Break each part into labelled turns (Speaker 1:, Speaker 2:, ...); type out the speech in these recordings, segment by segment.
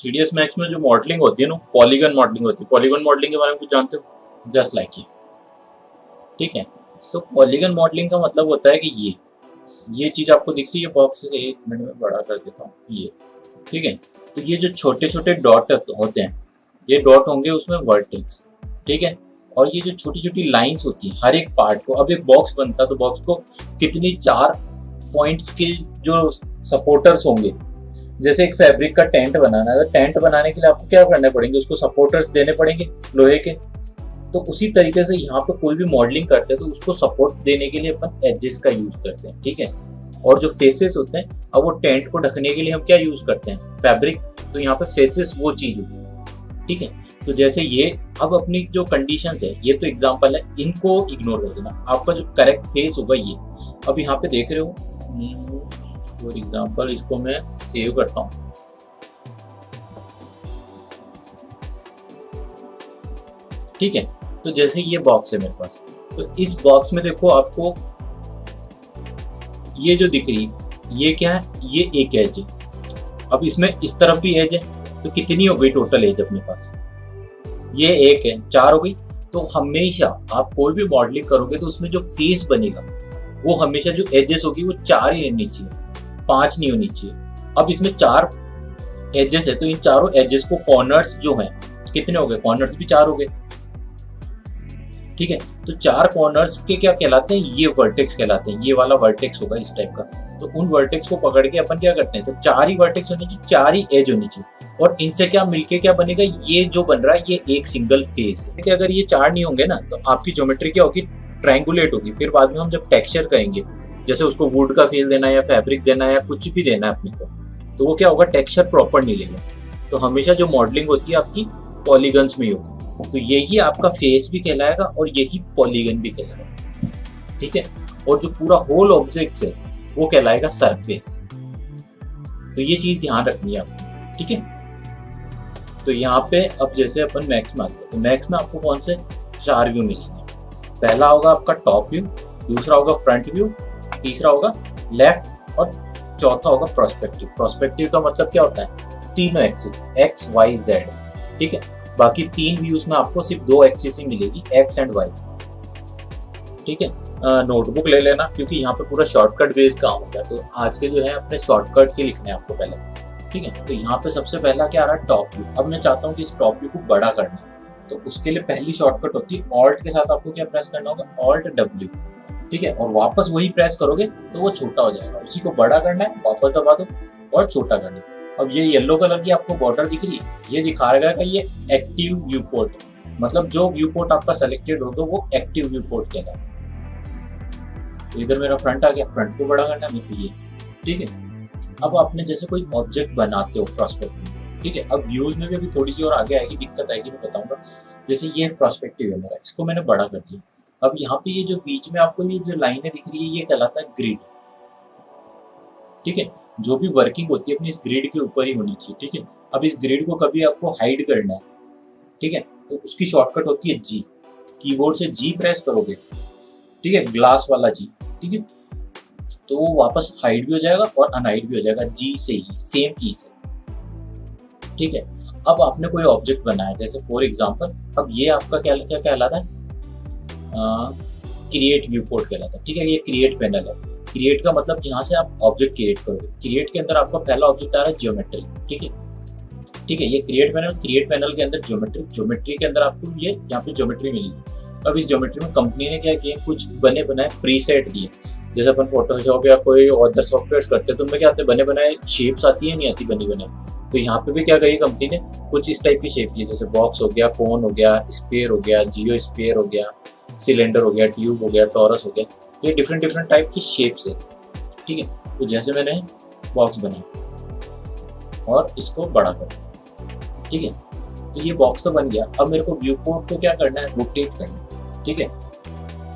Speaker 1: 3ds max में जो modelling होती है ना, पॉलीगन मॉडलिंग होती है। पॉलीगन मॉडलिंग के बारे में कुछ जानते हो? जस्ट लाइक ये, ठीक है। तो पॉलीगन मॉडलिंग का मतलब होता है कि ये चीज आपको दिख रही है बॉक्स से, 1 मिनट में बड़ा कर देता हूँ ये, ठीक है। तो ये जो छोटे छोटे डॉट होते हैं, ये डॉट होंगे उसमें वर्टेक्स, ठीक है। और ये जो छोटी छोटी लाइंस होती हैं हर एक पार्ट को, अब एक बॉक्स बनता है तो बॉक्स को कितनी 4 पॉइंट्स के जो सपोर्टर्स होंगे, जैसे एक फैब्रिक का टेंट बनाना है, तो टेंट बनाने के लिए आपको क्या करने पड़ेंगे, उसको सपोर्टर्स देने पड़ेंगे लोहे के। तो उसी तरीके से यहाँ पे कोई भी मॉडलिंग करते हैं तो उसको सपोर्ट देने के लिए अपन एजेस का यूज करते हैं, ठीक है। और जो फेसेस होते हैं, अब वो टेंट को ढकने के लिए हम क्या यूज करते हैं, फैब्रिक। तो यहाँ पे फेसेस वो चीज होगी, ठीक है। तो जैसे ये, अब अपनी जो कंडीशंस है, ये तो एग्जांपल है, इनको इग्नोर कर देना। आपका जो करेक्ट फेस होगा ये, अब यहाँ पे देख रहे हो, फॉर एग्जांपल इसको मैं सेव करता हूँ, ठीक है। तो जैसे ये बॉक्स है मेरे पास, तो इस बॉक्स में देखो आपको ये जो दिख रही है ये क्या है, ये एक एज है। अब इसमें इस तरफ भी एज है, तो कितनी हो गई टोटल एज अपने पास, ये एक है, 4 हो गई। तो हमेशा आप कोई भी मॉडलिंग करोगे तो उसमें जो फेस बनेगा वो हमेशा जो एजेस होगी वो 4 ही रहनी चाहिए, 5 नहीं होनी चाहिए। अब इसमें 4 एजेस है, तो इन चारों एजेस को कॉर्नर्स जो हैं कितने हो गए, कॉर्नर्स भी 4 हो गए, ठीक है। तो 4 कॉर्नर्स के क्या कहलाते हैं, ये वर्टेक्स कहलाते हैं। ये वाला वर्टेक्स होगा इस टाइप का। तो उन वर्टेक्स को पकड़ के अपन क्या करते हैं, तो 4 ही वर्टेक्स होने चाहिए, 4 ही एज होनी चाहिए। और इनसे क्या मिलके क्या बनेगा, ये जो बन रहा है ये एक सिंगल फेस है। अगर ये 4 नहीं होंगे ना, तो आपकी ज्योमेट्री क्या होगी, ट्रायंगुलेट होगी। फिर बाद में हम जब टेक्सचर करेंगे, जैसे उसको वुड का फील देना है या फैब्रिक देना है या कुछ भी देना है अपने को, तो वो क्या होगा, टेक्सचर प्रॉपर नहीं लेगा। तो हमेशा जो मॉडलिंग होती है आपकी पॉलीगन्स में ही होगी। तो यही आपका फेस भी कहलाएगा और यही पॉलीगन भी कहलाएगा, ठीक है। और जो पूरा होल ऑब्जेक्ट है वो कहलाएगा सरफेस। तो ये चीज ध्यान रखनी है आपको, ठीक है। तो यहाँ पे अब जैसे अपन मैक्स में आते हैं, तो मैक्स में आपको कौन से 4 व्यू मिलेंगे। पहला होगा आपका टॉप व्यू, दूसरा होगा फ्रंट व्यू, तीसरा होगा लेफ्ट और चौथा होगा प्रोस्पेक्टिव। प्रोस्पेक्टिव का मतलब क्या होता है, तीनों एक्सिस, एक्स वाई जेड, ठीक है। बाकी 3 व्यूज में आपको सिर्फ 2 एक्सिस ही मिलेगी, एक्स एंड वाई, ठीक है। नोटबुक ले लेना क्योंकि यहाँ पे पूरा शॉर्टकट बेस्ड काम होता है। तो आज के जो है अपने शॉर्टकट्स ही लिखने हैं आपको पहले, ठीक है। तो यहाँ पे सबसे पहला क्या आ रहा है, टॉप व्यू। अब मैं चाहता हूँ कि इस टॉप व्यू को बड़ा करना है, तो उसके लिए पहली शॉर्टकट होती है ऑल्ट के साथ आपको क्या प्रेस करना होगा, ऑल्ट डब्ल्यू, ठीक है। और वापस वही प्रेस करोगे तो वो छोटा हो जाएगा। उसी को बड़ा करना है, वापस दबा दो और छोटा करना है। अब ये येलो कलर की आपको बॉर्डर दिख रही है, ये दिखाएगा कि ये एक्टिव व्यू पोर्ट, मतलब जो व्यू पोर्ट आपका सेलेक्टेड होगा वो एक्टिव व्यू पोर्ट कहलाएगा। तो इधर मेरा फ्रंट आ गया, फ्रंट को बड़ा करना है मेरे को ये, ठीक है। अब आपने जैसे कोई ऑब्जेक्ट बनाते हो प्रोस्पेक्टिव में, ठीक है। अब व्यूज में भी अभी थोड़ी सी और आगे आएगी, दिक्कत आएगी, मैं बताऊंगा। जैसे ये प्रोस्पेक्टिव है मेरा, इसको मैंने बड़ा कर दिया। अब यहाँ पे ये जो बीच में आपको ये जो लाइनें दिख रही है ये कहलाता है ग्रिड, ठीक है। जो भी वर्किंग होती है अपनी इस ग्रिड के ऊपर ही होनी चाहिए, ठीक है। अब इस ग्रिड को कभी आपको हाइड करना है, ठीक है, तो उसकी शॉर्टकट होती है जी। कीबोर्ड से जी प्रेस करोगे, ठीक है, ग्लास वाला जी, ठीक है, तो वो वापस हाइड भी हो जाएगा और अनहाइड भी हो जाएगा जी से ही, सेम की से, ठीक है। अब आपने कोई ऑब्जेक्ट बनाया, जैसे फॉर एग्जांपल अब ये आपका क्या क्या कहलाता है, क्रिएट व्यू पोर्ट कहलाता है, ठीक है। ये क्रिएट पैनल है। क्रिएट का मतलब यहाँ से आप ऑब्जेक्ट क्रिएट करोगे। क्रिएट के अंदर आपका पहला ऑब्जेक्ट आ रहा है ज्योमेट्री, ठीक है, ठीक है। ये क्रिएट पैनल के अंदर ज्योमेट्री के अंदर आपको ये यहाँ पे ज्योमेट्री मिलेगी। अब इस ज्योमेट्री में कंपनी ने क्या किया, कुछ बने बनाए प्रीसेट दिए। जैसे अपन फोटोशॉप या कोई अदर सॉफ्टवेयर करते हैं तो उनमें क्या आते हैं, बने बनाए शेप्स आती है, नहीं आती बनी बनाई। तो यहाँ पे भी क्या कही कंपनी ने, कुछ इस टाइप की शेप दी, जैसे बॉक्स हो गया, कोन हो गया, स्पेयर हो गया, जियो स्पेयर हो गया, सिलेंडर हो गया, ट्यूब हो गया, टॉरस हो गया। तो ये डिफरेंट टाइप की शेप्स है, ठीक है। तो जैसे मैंने बॉक्स बनाया और इसको बड़ा कर दिया, ठीक है। तो ये बॉक्स तो बन गया। अब मेरे को व्यू पोर्ट को क्या करना है, रोटेट करना है, ठीक है।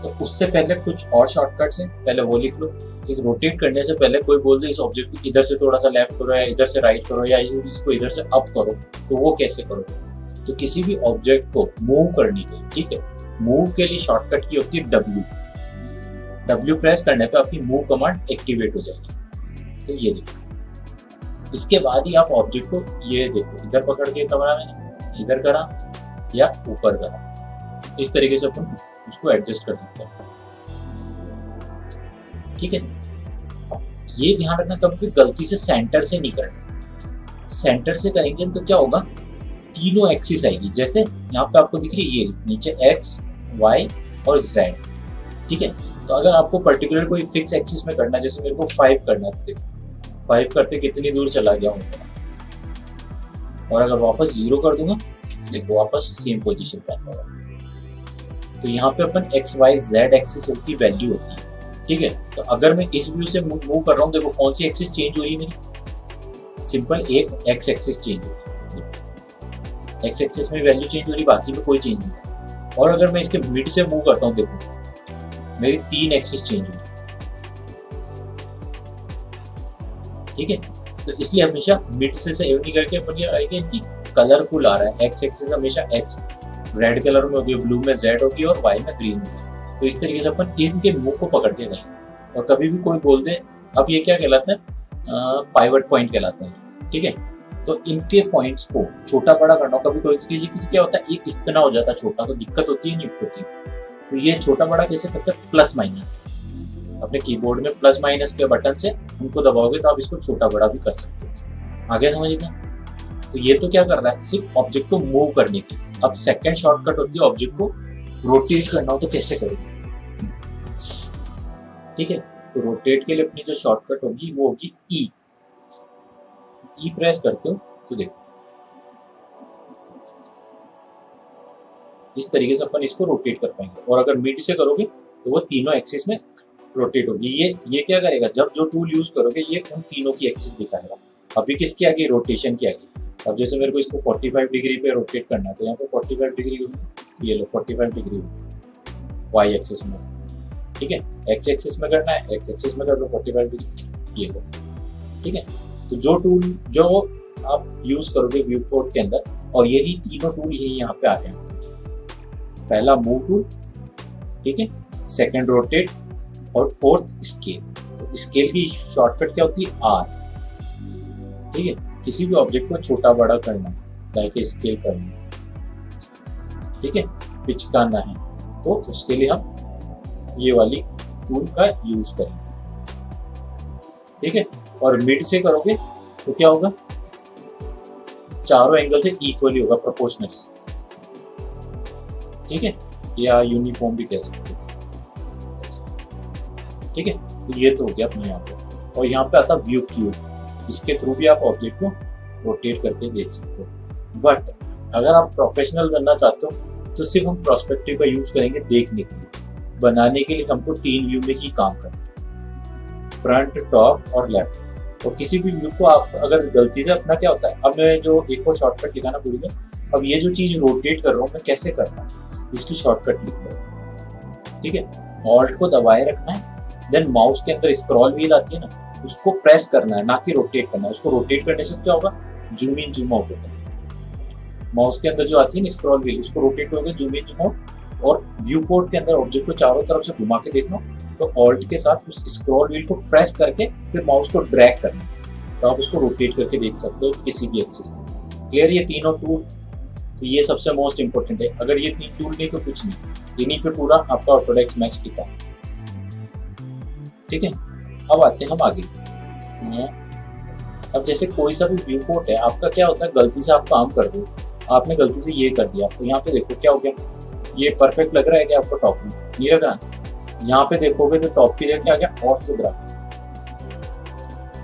Speaker 1: तो उससे पहले कुछ और शॉर्टकट्स हैं, पहले वो लिख लो। ठीक, रोटेट करने से पहले कोई बोल दे इस ऑब्जेक्ट को इधर से थोड़ा सा लेफ्ट करो या इधर से राइट करो या इसको इधर से अप करो, तो वो कैसे करोगे। तो किसी भी ऑब्जेक्ट को मूव करने के लिए, ठीक है, मूव के लिए शॉर्टकट की होती है डब्ल्यू प्रेस करने पे आपकी मूव कमांड एक्टिवेट हो जाएगी। तो ये देखो, इसके बाद ही आप ऑब्जेक्ट को ये देखो इधर पकड़ के करा, मैंने इधर करा या ऊपर करा, इस तरीके से अपन उसको एडजस्ट कर सकते हैं। ठीक है, ये ध्यान रखना कभी भी गलती से सेंटर से नहीं करना। सेंटर से करेंगे तो क्या होगा, तीनों एक्सिस आएगी। जैसे यहाँ पे आपको दिख रही है ये नीचे एक्स वाई और जेड। ठीक है, तो अगर आपको पर्टिकुलर कोई फिक्स एक्सिस में करना है, जैसे मेरे को 5 करना है, तो देखो 5 करते कितनी दूर चला गया हूँ, और अगर वापस 0 कर दूंगा देखो वापस सेम पोजीशन पे आता है। तो यहाँ पे अपन एक्स वाई जेड एक्सिस की वैल्यू होती है। ठीक है, तो अगर मैं इस व्यू से मूव कर रहा हूँ, देखो कौन सी एक्सिस चेंज हो रही है मेरी, सिंपल एक एक्स एक्सिस चेंज हो रही है, एक्स एक्सिस में वैल्यू चेंज हो रही, बाकी में कोई चेंज नहीं। और अगर मैं इसके मिड से मूव करता हूँ, देखो मेरी 3 एक्सिस चेंज हो रही। ठीक है, तो इसलिए हमेशा मिड से सेव नहीं करके अपन ये करेंगे, इनकी कलरफुल आ रहा है, एक्स एक्सिस हमेशा एक्स रेड कलर में होगी, ब्लू में जेड होगी और वाई में ग्रीन होगी। तो इस तरीके से अपन इनके मुंह को पकड़ के गए। और कभी भी कोई बोल दे, अब ये क्या कहलाता है, पाइवट पॉइंट कहलाते हैं। ठीक है, तो इनके पॉइंट्स को छोटा बड़ा करना, कभी कोई किसी क्या होता है ये इतना हो जाता है छोटा, तो दिक्कत होती है नहीं होती। तो ये छोटा बड़ा कैसे करते हैं, प्लस माइनस, अपने कीबोर्ड में प्लस माइनस के बटन से उनको दबाओगे तो आप इसको छोटा बड़ा भी कर सकते हो। आगे समझिए। तो ये तो क्या कर रहा है, सिर्फ ऑब्जेक्ट को मूव करने की। अब सेकंड शॉर्टकट होती है ऑब्जेक्ट को रोटेट करना हो तो कैसे करेंगे। ठीक है, तो रोटेट के लिए अपनी जो शॉर्टकट होगी वो होगी ई। ई प्रेस करते हो तो देखो इस तरीके से अपन इसको रोटेट कर पाएंगे। और अगर मिड से करोगे तो वो तीनों एक्सिस में रोटेट होगी। ये क्या करेगा, जब जो टूल यूज करोगे ये उन तीनों की एक्सिस दिखाएगा। अभी किसकी आगे, रोटेशन की आगे। अब जैसे मेरे को इसको 45 डिग्री पे रोटेट करना है, तो यहाँ पे 45 डिग्री, ये लो 45 डिग्री वाई एक्सिस में। ठीक है, एक्स एक्सिस में करना है, एक्स एक्सिस में कर लो 45 डिग्री, ये लो। ठीक है, तो जो टूल जो आप यूज करोगे व्यू पोर्ट के अंदर, और यही तीनों टूल यही यहाँ पे आ रहे हैं। पहला मूव टूल, ठीक है, सेकंड रोटेट और फोर्थ स्केल। तो स्केल की शॉर्टकट क्या होती है, आर। ठीक है, किसी भी ऑब्जेक्ट को छोटा बड़ा करना, लाइक स्केल करना, ठीक है, पिच करना है, तो उसके लिए हम ये वाली टूल का यूज करेंगे। ठीक है, और मिड से करोगे तो क्या होगा, चारों एंगल से इक्वली होगा, प्रोपोर्शनली। ठीक है, या यूनिफॉर्म भी कह सकते हो। ठीक है, तो ये तो हो गया अपने यहाँ पे। और यहाँ पे आता व्यू क्यूब, इसके थ्रू भी आप ऑब्जेक्ट को रोटेट करके देख सकते हो। बट अगर आप प्रोफेशनल बनना चाहते हो तो सिर्फ हम प्रोस्पेक्टिव का यूज करेंगे देखने के लिए। बनाने के लिए हमको 3 व्यू में ही काम करना, फ्रंट, टॉप और लेफ्ट। और किसी भी व्यू को आप अगर गलती से अपना क्या होता है, अब मैं जो एक और शॉर्टकट लिखाना भूल गया, अब ये जो चीज रोटेट कर रहा हूँ मैं कैसे कर रहा हूँ, इसकी शॉर्टकट लिख लो। ठीक है, ऑल्ट को दबाए रखना है, देन माउस के अंदर स्क्रॉल व्हील आती है ना, उसको प्रेस करना है, ना कि रोटेट करना है। उसको रोटेट करने से क्या होगा, जूम इन जूम आउट होगा। माउस के अंदर जो आती है ना स्क्रॉल व्हील, उसको रोटेट करोगे जूम इन जूम आउट। और व्यू पोर्ट के अंदर ऑब्जेक्ट को चारों तरफ से घुमा के देखना, तो ऑल्ट के साथ उस स्क्रॉल व्हील को प्रेस करके फिर माउस को ड्रैग करना, तो आप उसको रोटेट करके देख सकते हो किसी भी एक्सिस से। क्लियर, ये तीनों टूल, तो ये सबसे मोस्ट इंपॉर्टेंट है। अगर ये 3 टूल नहीं तो कुछ नहीं, इन्हीं पे पूरा आपका ऑटोडेस्क मैक्स टिका। ठीक है, अब आते हैं हम आगे। अब जैसे कोई सा भी व्यू पोर्ट है, आपका क्या होता है, गलती से आप काम कर रहे हो, आपने गलती से ये कर दिया, तो यहाँ पे देखो क्या हो गया, ये परफेक्ट लग रहा है क्या आपको टॉप में, नहीं लग रहा। यहाँ पे देखोगे तो टॉप की जगह क्या आ गया, ऑर्थोग्राफी।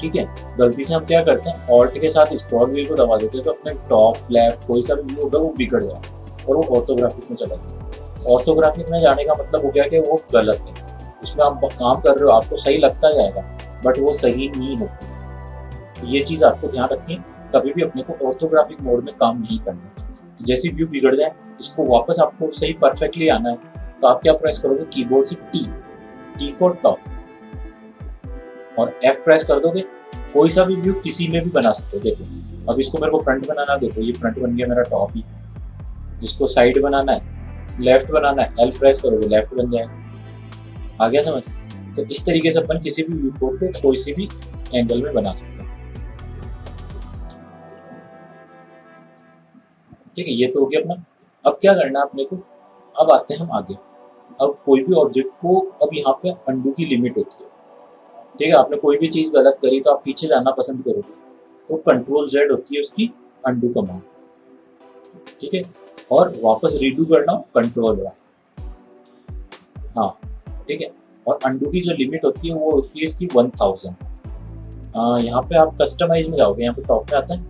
Speaker 1: ठीक है, गलती से हम क्या करते हैं, ऑल्ट के साथ स्क्रॉल व्हील को दबा देते हैं, तो अपने टॉप लेफ्ट कोई सा भी व्यू होगा वो बिगड़ जाए और वो ऑर्थोग्राफिक में चला जाए। ऑर्थोग्राफिक में जाने का मतलब हो गया कि वो गलत है, उसमें आप काम कर रहे हो, आपको सही लगता जाएगा बट वो सही नहीं होता। तो ये चीज आपको ध्यान रखनी है, कभी भी अपने को ऑर्थोग्राफिक मोड में काम नहीं करना। तो जैसे व्यू बिगड़ जाए, इसको वापस आपको सही परफेक्टली आना है, तो आप क्या प्रेस करोगे, कीबोर्ड से टी फॉर टॉप और F प्रेस कर दोगे। कोई सा भी व्यू किसी में भी बना सकते हो। देखो अब इसको मेरे को फ्रंट बनाना, देखो ये फ्रंट बन गया मेरा टॉप ही। इसको साइड बनाना है, लेफ्ट बनाना है, L प्रेस करोगे लेफ्ट बन जाएगा। आ गया समझ। तो इस तरीके से अपन किसी भी व्यू पोर्ट को कोई सी भी एंगल में बना सकते हैं। ठीक है, ये तो हो गया अपना। अब क्या करना है अपने को, अब आते हैं हम आगे। अब कोई भी ऑब्जेक्ट को, अब यहाँ पे अंडू की लिमिट होती है। ठीक है, आपने कोई भी चीज़ गलत करी तो आप पीछे जाना पसंद करोगे, तो कंट्रोल जेड होती है उसकी अंडू कमांड। ठीक है, और वापस रीडू करना हो कंट्रोल वाई। हाँ ठीक है, और अंडू की जो लिमिट होती है वो होती है इसकी 1000। यहाँ पे आप कस्टमाइज में जाओगे, यहाँ पे टॉप में आता है।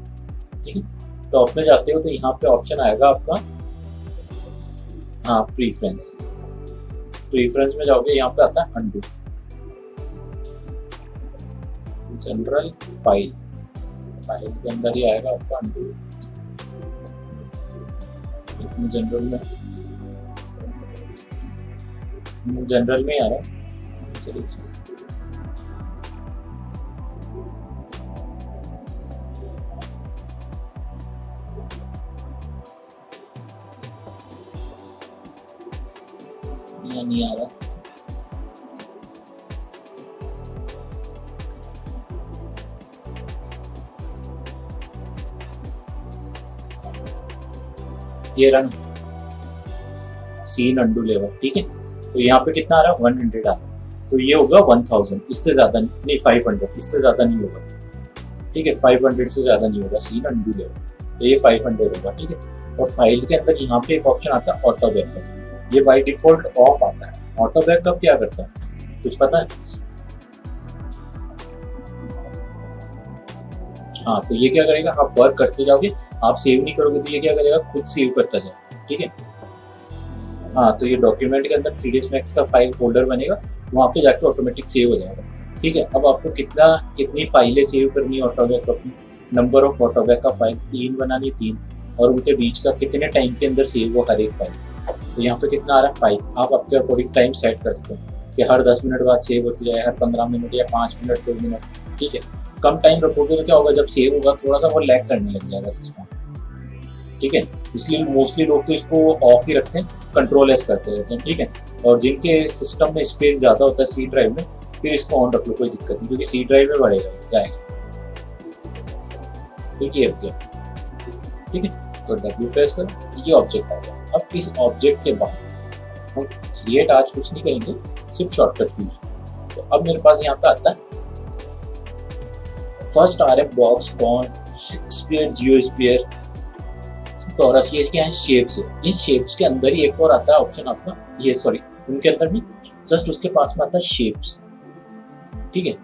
Speaker 1: ठीक है, टॉप में जाते हो तो यहाँ पे ऑप्शन आएगा आपका, हाँ प्रीफरेंस। प्रीफरेंस में जाओगे, यहाँ पे आता है अंडू, जनरल फाइल। फाइल के अंदर ही आएगा आपका अंडू, जनरल में आ रहा है। चलिए नहीं आ रहा। ये रन सीन अंडू लेवल। ठीक है, तो यहाँ पे कितना आ रहा है 100 आ रहा है, तो ये होगा 1000, इससे ज्यादा नहीं, 500, इससे ज्यादा नहीं होगा। ठीक है, 500 से ज्यादा नहीं होगा सीन अंडू लेवल, तो ये 500 होगा। ठीक है, और फाइल के अंदर यहाँ पे एक ऑप्शन आता है ऑटो बैकअप, ये बाय डिफॉल्ट ऑफ आता है। ऑटो बैकअप क्या करता है, कुछ पता है? हाँ, तो ये क्या करेगा, आप वर्क करते जाओगे, आप सेव नहीं करोगे तो ये क्या करेगा, खुद सेव करता जाएगा। ठीक है, हाँ, तो ये डॉक्यूमेंट के अंदर 3ds Max का फाइल फोल्डर बनेगा, वहाँ पे जाके ऑटोमेटिक सेव हो जाएगा। ठीक है, अब आपको कितनी फाइलें सेव करनी है ऑटो बैकअप में, number of auto backup file 3 बनानी, 3, और उनके बीच का कितने टाइम के अंदर सेव हो हर एक फाइल। तो यहाँ पे कितना आ रहा है 5। आप आपके अकॉर्डिंग टाइम सेट कर सकते हो कि हर 10 मिनट बाद सेव होती जाए, हर 15 मिनट या 5 मिनट, 2 मिनट। ठीक है, कम टाइम रखोगे तो क्या होगा, जब सेव होगा थोड़ा सा वो लैग करने लग जाएगा सिस्टम। ठीक है, इसलिए मोस्टली लोग तो इसको ऑफ ही रखते हैं, कंट्रोल एस करते रहते हैं। ठीक है, और जिनके सिस्टम में स्पेस ज़्यादा होता है सी ड्राइव में, फिर इसको ऑन रख लो, कोई दिक्कत नहीं, क्योंकि सी ड्राइव में बढ़ेगा जाएगा। ठीक है, ठीक है, तो डब्ल्यू प्रेस करो, ये ऑब्जेक्ट आ गया। अब इस ऑब्जेक्ट के बाद हम क्रिएट आज कुछ नहीं करेंगे, सिर्फ शॉर्टकट यूज। तो अब मेरे पास यहाँ पे आता है फर्स्ट आ रहे हैं box, point, sphere, geosphere, torus. ये क्या है, शेप्स है। इन शेप्स के अंदर ही एक और आता है ऑप्शन आपका, ये सॉरी उनके अंदर भी जस्ट उसके पास में आता है शेप्स। ठीक है,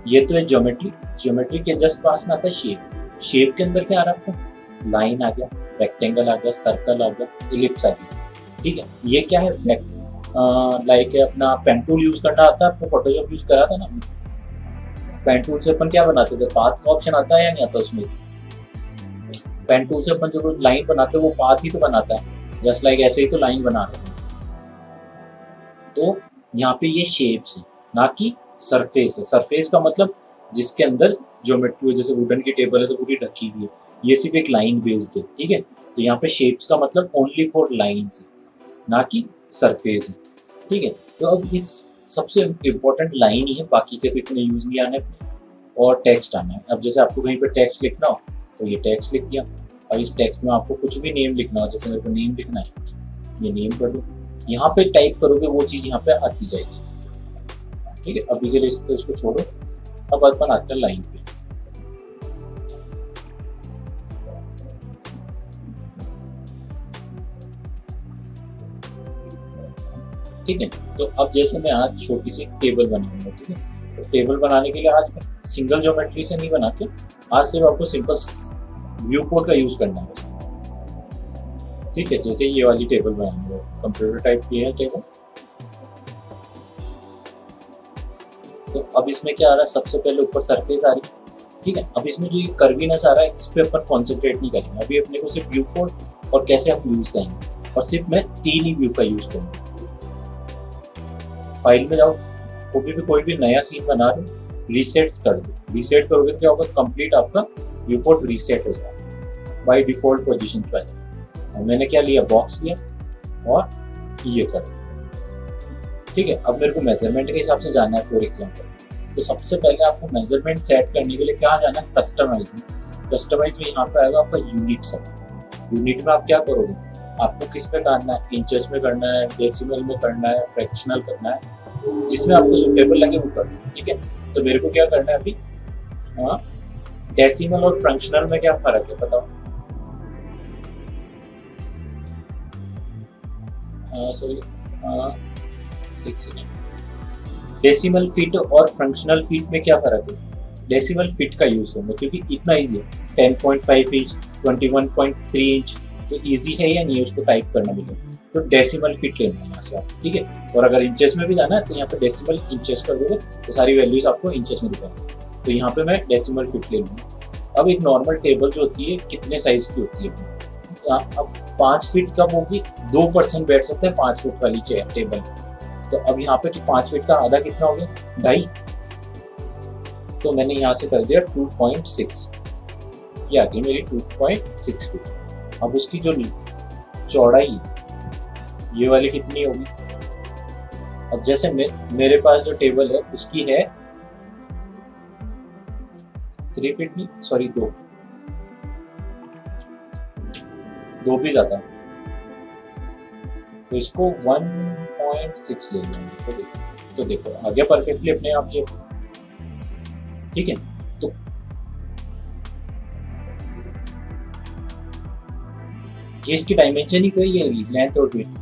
Speaker 1: ये तो है ज्योमेट्री, ज्योमेट्री के जस्ट पास में आता है शेप। शेप के अंदर क्या आ रहा है आपको, लाइन आ गया, रेक्टेंगल आ गया, सर्कल आ गया, इलिप्स आ गया। ठीक है, ये क्या है, लाइक अपना पेन टूल यूज करना आता है आपको, फोटोशॉप यूज करा था ना, पेन टूल से अपन क्या बनाते थे, पाथ का ऑप्शन आता है या नहीं आता उसमें। पेन टूल से अपन जो लाइन बनाते हैं वो पाथ ही तो बनाता है, जस्ट लाइक ऐसे ही तो लाइन बना रहे हैं। तो यहाँ पे ये शेप्स है, ना कि सरफेस है। सरफेस का मतलब जिसके अंदर ज्योमेट्री, जैसे वुडन की टेबल है तो पूरी ढकी हुई है, ये सिर्फ एक लाइन बेस्ड है। ठीक है, तो यहाँ पे शेप्स का मतलब ओनली फॉर लाइन्स है, ना कि सरफेस है। ठीक है, तो अब इस सबसे इम्पोर्टेंट लाइन ही है, बाकी के तो इतने यूज नहीं आने, और टेक्स्ट आना है। अब जैसे आपको कहीं पे टेक्स्ट लिखना हो तो ये टेक्स्ट लिख दिया, और इस टेक्स्ट में आपको कुछ भी नेम लिखना हो, जैसे मेरे को नेम लिखना है, ये नेम कर दो, यहाँ पे टाइप करोगे वो चीज़ यहाँ पे आती जाएगी। ठीक है, अभी के लिए इसको छोड़ो, अब अपन आते हैं लाइन पे। ठीक है, तो अब जैसे मैं आज छोटी सी टेबल बनाऊंगा। ठीक है, तो टेबल बनाने के लिए आज मैं सिंगल ज्योमेट्री से नहीं बना के, आज सिर्फ आपको सिंपल व्यू पोर्ट का यूज करना है। ठीक है, जैसे ये वाली टेबल बनानी है, कंप्यूटर टाइप की है टेबल। तो अब इसमें क्या आ रहा है, सबसे पहले ऊपर सरफेस आ रही है। ठीक है, अब इसमें जो ये कर्वीनेस आ रहा है, इस पे अपन कॉन्सेंट्रेट नहीं करेंगे अभी, अपने को सिर्फ व्यू पोर्ट और कैसे आप यूज करेंगे, और सिर्फ मैं 3 ही व्यू का यूज करूंगा। फाइल में जाओ, कोई भी नया सीन बना रहे, रीसेट कर दो। रीसेट करोगे तो क्या होगा, कंप्लीट आपका व्यू पोर्ट रीसेट हो जाएगा बाय डिफॉल्ट पोजीशन पर। और मैंने क्या लिया, बॉक्स लिया और ये कर। ठीक है, अब मेरे को मेजरमेंट के हिसाब से जाना है फॉर एग्जांपल। तो सबसे पहले आपको मेजरमेंट सेट करने के लिए क्या जाना है, कस्टमाइज में। कस्टमाइज में यहाँ पे आएगा आपका यूनिट सब। यूनिट में आप क्या करोगे, आपको किस पे करना है, इंचेस में करना है, डेसिमल में करना है, फ्रैक्शनल करना है, जिसमें आपको सुटेबल लगे वो कर दो। ठीक है, तो मेरे को क्या करना है अभी, हाँ, डेसिमल और फ्रैक्शनल में क्या फर्क है बताओ। सॉरी, एक सेकेंड, डेसिमल फीट और फ्रैक्शनल फीट में क्या फर्क है। डेसिमल फीट का यूज करूंगा क्योंकि इतना इजी है, 10.5 इंच, 21.3 इंच, तो इजी है या नहीं है उसको टाइप करना भी है, तो डेसिमल फीट लेना है यहाँ से आप। ठीक है, और अगर इंचेस में भी जाना है तो यहाँ पे डेसिमल इंचेस कर दोगे तो सारी वैल्यूज आपको इंचेस में दिखाएंगे, तो यहाँ पे मैं डेसिमल फीट ले लूँगा। अब एक नॉर्मल टेबल जो होती है कितने साइज की होती है, अब 5 फीट कब होगी, 2% बैठ सकते हैं 5 फीट वाली चेयर टेबल, तो अब यहाँ पे 5 फीट का आधा कितना हो गया, 2.5, तो मैंने यहाँ से कर दिया 2.6, ये आ गई मेरी 2.6 फीट। अब उसकी जो चौड़ाई ये वाली कितनी होगी, अब जैसे मेरे पास जो टेबल है उसकी है 3 फीट नहीं, सॉरी 2 भी ज्यादा, तो इसको 1.6 ले लेंगे, तो देखो आ गया परफेक्टली अपने आप से। ठीक है, तो ये इसकी डायमेंशन ही तो ये लेंथ और विड्थ,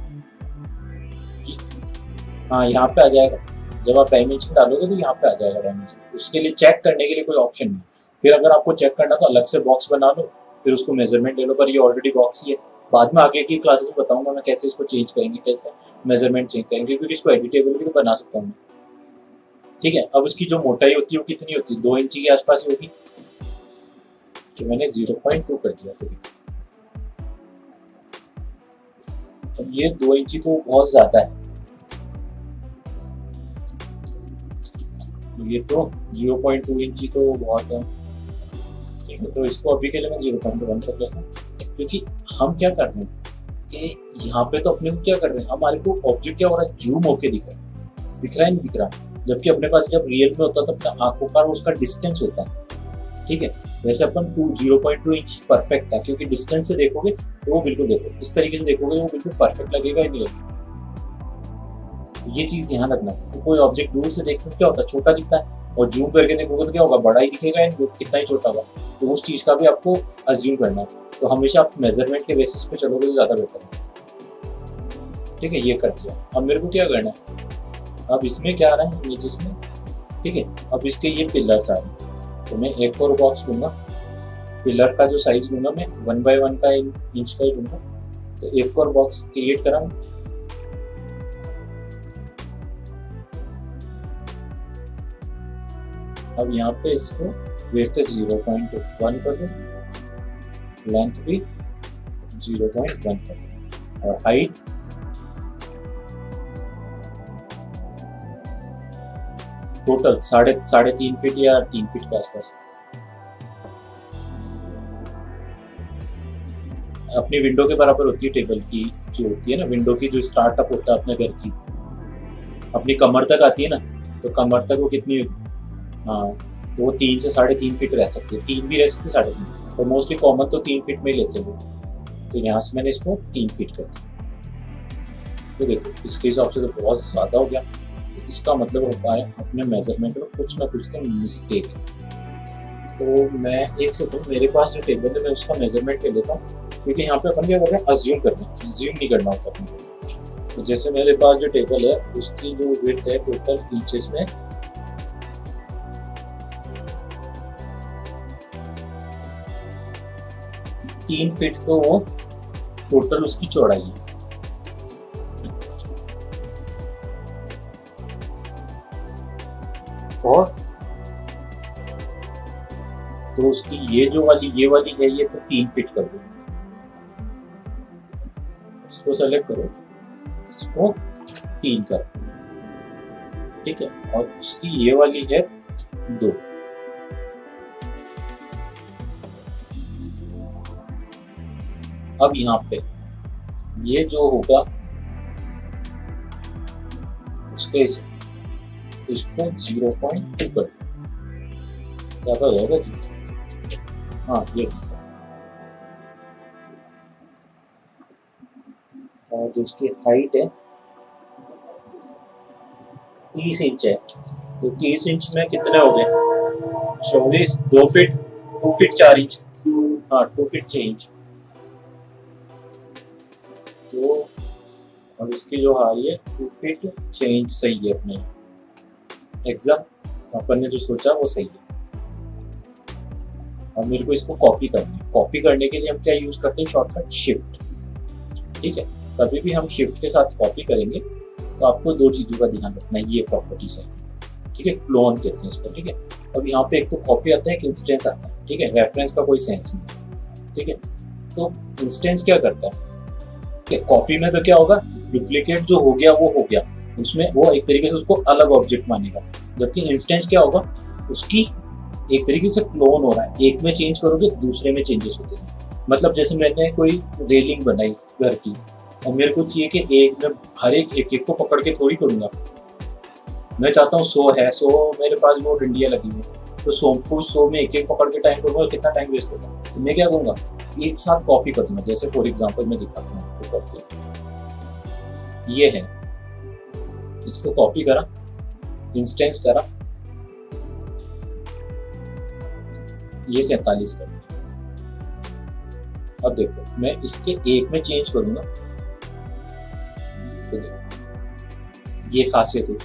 Speaker 1: हाँ यहाँ पे आ जाएगा, जब आप डायमेंशन डालोगे तो यहाँ पे आ जाएगा डायमेंशन, उसके लिए चेक करने के लिए कोई ऑप्शन नहीं, फिर अगर आपको चेक करना तो अलग से बॉक्स बना लो, फिर उसको मेजरमेंट ले लो, पर ये ऑलरेडी बॉक्स ही है। बाद में आगे की क्लासेस में बताऊंगा मैं कैसे इसको चेंज करेंगे, कैसे मेजरमेंट चेंज करेंगे, क्योंकि इसको एडिटेबल भी तो बना सकता हूँ। ठीक है, अब उसकी जो मोटाई होती है वो कितनी होती है, 2 इंची के आसपास होगी, तो मैंने 0.2 कर दिया, तो देखो अब ये 2 इंची तो बहुत ज्यादा है, ये तो 0.2 इंची तो बहुत है। ठीक है, तो इसको अभी के लिए मैं 0.1 कर लेता हूँ, क्योंकि हम क्या कर रहे हैं कि यहाँ पे तो अपने को क्या कर रहे हैं, हमारे को ऑब्जेक्ट क्या हो रहा है, जूम होके दिख रहा है नहीं दिख रहा, जबकि अपने पास जब रियल में होता है तो अपने आंखों का उसका डिस्टेंस होता है। ठीक है, वैसे अपन 0.2 इंच परफेक्ट था, क्योंकि डिस्टेंस से देखोगे तो वो बिल्कुल, देखो इस तरीके से देखोगे वो बिल्कुल परफेक्ट लगेगा ही नहीं लगेगा, तो ये चीज ध्यान रखना। तो कोई ऑब्जेक्ट दूर से देखते तो क्या होता है, छोटा दिखता है, और जूम करके देखोगे तो क्या होगा, बड़ा ही दिखेगा या कितना ही छोटा होगा, तो उस चीज का भी आपको अज्यूम करना है, तो हमेशा आप मेजरमेंट के बेसिस पे चलोगे तो ज्यादा बेटर है। ठीक है, ये कर दिया, अब मेरे को क्या करना है, अब इसमें क्या आ रहा है नीचे इसमें। ठीक है, अब इसके ये पिलर्स आ रहे हैं, तो मैं एक और बॉक्स लूंगा, पिलर का जो साइज लूंगा मैं 1x1 का इंच का ही लूंगा, तो एक और बॉक्स क्रिएट करा। अब यहाँ पे इसको विड्थ 0.1 कर दो, लेंथ भी 0.1 कर दो, और हाइट टोटल 3.5 फीट या 3 फीट के आसपास। अपनी विंडो के बराबर होती है टेबल की, जो होती है ना विंडो की, जो स्टार्टअप होता है अपने घर की, अपनी कमर तक आती है ना, तो कमर तक वो कितनी, हाँ, तो वो 3 से 3.5 फीट रह सकती है, 3 भी रह सकती है, 3.5, और मोस्टली कॉमन तो 3 फीट में ही लेते हैं वो, तो यहाँ से मैंने इसको 3 फीट कर दिया। तो देखो इसके हिसाब से तो बहुत ज़्यादा हो गया, तो इसका मतलब होता है अपने मेजरमेंट में कुछ ना कुछ तो मिस्टेक है। तो मैं एक सेकंड, मेरे पास जो टेबल है मैं उसका मेजरमेंट ले लेता हूँ, क्योंकि यहाँ पे अपन क्या कर रहे हैं, अज्यूम कर रहे हैं, अज्यूम नहीं करना होता अपन को। तो जैसे मेरे पास जो टेबल है उसकी जो विड्थ है टोटल इंचेस में 3 फीट, तो वो टोटल उसकी चौड़ाई है। और तो उसकी ये ये वाली है, ये तो 3 फीट कर दो, इसको सेलेक्ट करो, इसको 3 कर, ठीक है, और उसकी ये वाली है 2। अब यहाँ पे ये जो होगा उसके तो इसको 0.2 कर दो, ज्यादा हो जाएगा। हाँ ये और जो उसकी हाइट है 30 इंच है, तो 30 इंच में कितने हो गए 24, 2 फीट 2 फीट 4 इंच, हाँ 2 फीट 6 इंच। तो और इसकी जो हाई है 2 फीट 6 इंच सही है अपने एग्जाम, अपन ने जो सोचा वो सही है। अब मेरे को इसको कॉपी करनी है। कॉपी करने के लिए हम क्या यूज करते हैं, शॉर्टकट शिफ्ट। ठीक है, कभी भी हम शिफ्ट के साथ कॉपी करेंगे तो आपको दो चीजों का ध्यान रखना है, ये प्रॉपर्टीज है। ठीक है, क्लोन कहते हैं इसको। ठीक है, अब यहाँ पे एक तो कॉपी आता है, एक इंस्टेंस आता है। ठीक है, रेफरेंस का कोई सेंस नहीं। ठीक है, तो इंस्टेंस क्या करता है, कॉपी में तो क्या होगा, डुप्लीकेट जो हो गया वो हो गया, उसमें वो एक तरीके से उसको अलग ऑब्जेक्ट मानेगा। जबकि इंस्टेंस क्या होगा, उसकी एक तरीके से क्लोन हो रहा है, एक में चेंज करोगे दूसरे में चेंजेस होते हैं। मतलब जैसे मैंने कोई रेलिंग बनाई घर की, और मेरे को चाहिए कि एक में हर एक को पकड़ के थोड़ी करूंगा। मैं चाहता हूँ 100 है, 100 मेरे पास वो डंडियां लगी हुई, तो 100 में एक पकड़ के टाइम करूंगा, कितना टाइम वेस्ट होगा। तो मैं क्या करूंगा, एक साथ कॉपी कर दूंगा। जैसे फॉर एग्जाम्पल मैं दिखाता हूँ आपको करके, ये है, इसको कॉपी करा, इंस्टेंस करा, ये 47 कर दिया। अब देखो मैं इसके एक में चेंज करूंगा, तो देखो ये खासियत है।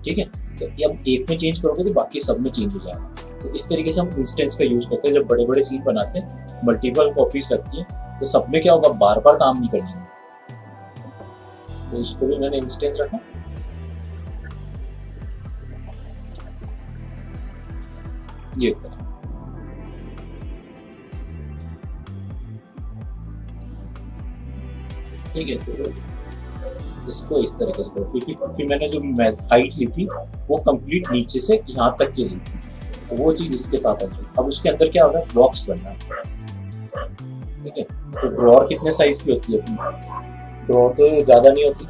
Speaker 1: ठीक है, तो अब एक में चेंज करोगे तो बाकी सब में चेंज हो जाएगा। तो इस तरीके से हम इंस्टेंस का यूज करते हैं। जब बड़े बड़े सीन बनाते हैं, मल्टीपल कॉपीज लगती हैं, तो सब में क्या होगा, बार बार काम नहीं करना है। तो इसको भी मैंने इंस्टेंस रखा, ये करा। ठीक है, तो इसको इस तरीके से करो, क्योंकि मैंने जो हाइट ली थी वो कंप्लीट नीचे से यहाँ तक की ली थी, तो वो चीज इसके साथ आ गई। अब उसके अंदर क्या होगा, बॉक्स बनना है। ठीक है, तो ड्रॉअर कितने साइज की होती है अपनी, ड्रॉअर तो ज्यादा नहीं होती,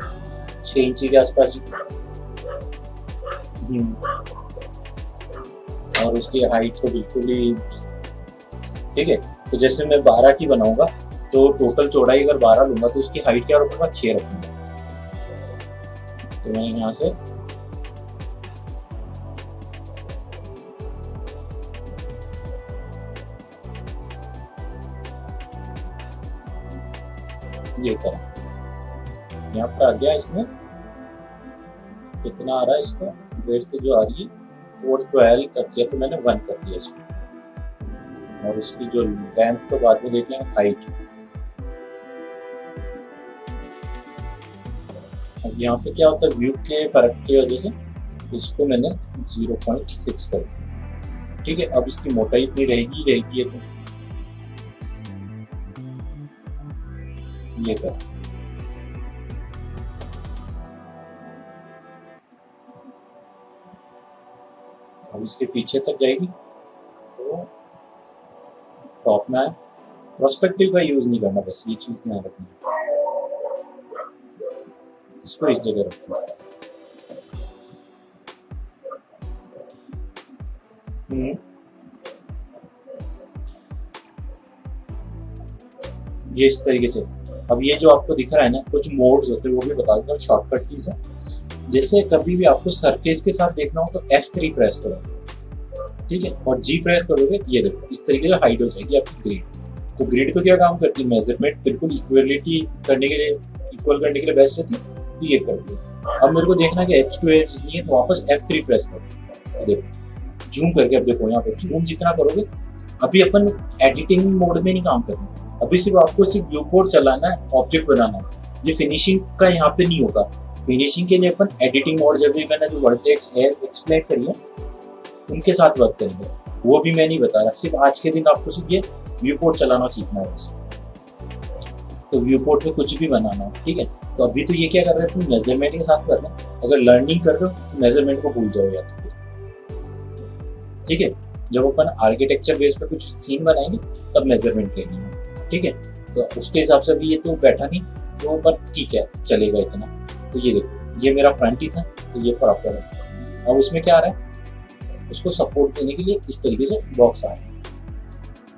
Speaker 1: 6 इंची के आसपास ही। और उसकी हाइट तो बिल्कुल ही ठीक है। तो जैसे मैं 12 की बनाऊंगा, तो टोटल चौड़ाई अगर 12 लूंगा तो उसकी हाइट क्या रखूंगा, 6 रखूंगा। तो मैं यहाँ से ये करा, यहाँ पे आ गया। इसमें कितना आ रहा है, इसको वेट जो आ रही है वो 12 कर दिया, तो मैंने 1 कर दिया इसको। और इसकी जो लेंथ तो बाद में देख लेंगे, हाइट। अब यहाँ पे क्या होता है, व्यू के फर्क की वजह से इसको मैंने 0.6 कर दिया। ठीक है, अब इसकी मोटाई इतनी रहेगी है, तो ये कर। अब इसके पीछे तक जाएगी, तो टॉप में आए। प्रोस्पेक्टिव का यूज नहीं करना, बस ये चीज ध्यान रखनी। इसको इस जगह रखना। ये इस तरीके से। अब ये जो आपको दिख रहा है ना, कुछ मोड्स होते हैं, वो भी बता देता हूँ, शॉर्टकट कीज है। जैसे कभी भी आपको सरफेस के साथ देखना हो तो F3 प्रेस करो, ठीक है, और G प्रेस करोगे, ये देखो इस तरीके से हाइड हो जाएगी आपकी ग्रिड। तो ग्रिड तो क्या काम करती है, मेजरमेंट बिल्कुल इक्वलिटी करने के लिए, इक्वल करने के लिए बेस्ट रहती है, तो ये कर दिया। अब मेरे को देखना कि H to H नहीं है, तो वापस F3 प्रेस करो। देखो जूम करके, अब देखो यहाँ पे जूम जितना करोगे, अभी अपन एडिटिंग मोड में नहीं काम करना, अभी सिर्फ आपको सिर्फ व्यू पोर्ट चलाना है, ऑब्जेक्ट बनाना है। ये फिनिशिंग का यहाँ पे नहीं होगा। फिनिशिंग के लिए अपन एडिटिंग मोड, जब भी मैंने जो वर्टेक्स एक्सप्लेन करी है उनके साथ वर्क करेंगे, वो भी मैं नहीं बता रहा। सिर्फ आज के दिन आपको सिर्फ ये व्यू पोर्ट चलाना सीखना है बस। तो व्यू पोर्ट में कुछ भी बनाना है, ठीक है। तो अभी तो ये क्या कर रहे हैं, मेजरमेंट के साथ कर रहे हैं। अगर लर्निंग कर रहे हो मेजरमेंट को भूल जाओ या तो फिर, ठीक है। जब अपन आर्किटेक्चर बेस पे कुछ सीन बनाएंगे तब मेजरमेंट लेनी है, ठीक है। तो उसके हिसाब से अभी ये तो बैठा नहीं, तो पर ठीक है चलेगा इतना। तो ये देखो, ये मेरा फ्रंट ही था, तो ये प्रॉपर है। अब उसमें क्या आ रहा है, उसको सपोर्ट देने के लिए इस तरीके से बॉक्स आ रहा है।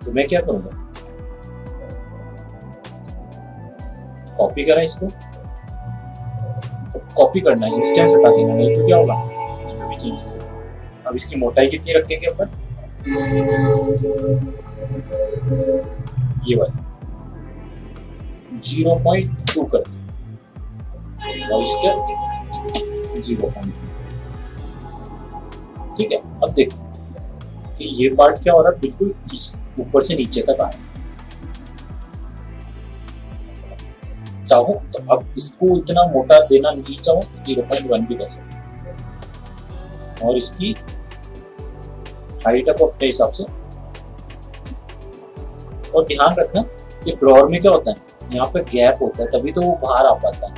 Speaker 1: तो मैं क्या करूँगा, कॉपी करा इसको, कॉपी करना है, इंस्टेंस हटा देना, नहीं तो क्या होगा उसमें भी चेंजेस होगा। अब इसकी मोटाई कितनी रखेंगे अपन, ये वाली 0.2 कर दिया और इसके 0.2। ठीक है, अब देखो कि ये पार्ट क्या हो रहा है, बिल्कुल ऊपर से नीचे तक आ रहा है। चाहो तो अब इसको इतना मोटा देना नहीं चाहो 0.1 भी कर सकते और इसकी हाइट आप अपने हिसाब से। और ध्यान रखना कि ड्रॉअर में क्या होता है, यहाँ पे गैप होता है तभी तो वो बाहर आ पाता है।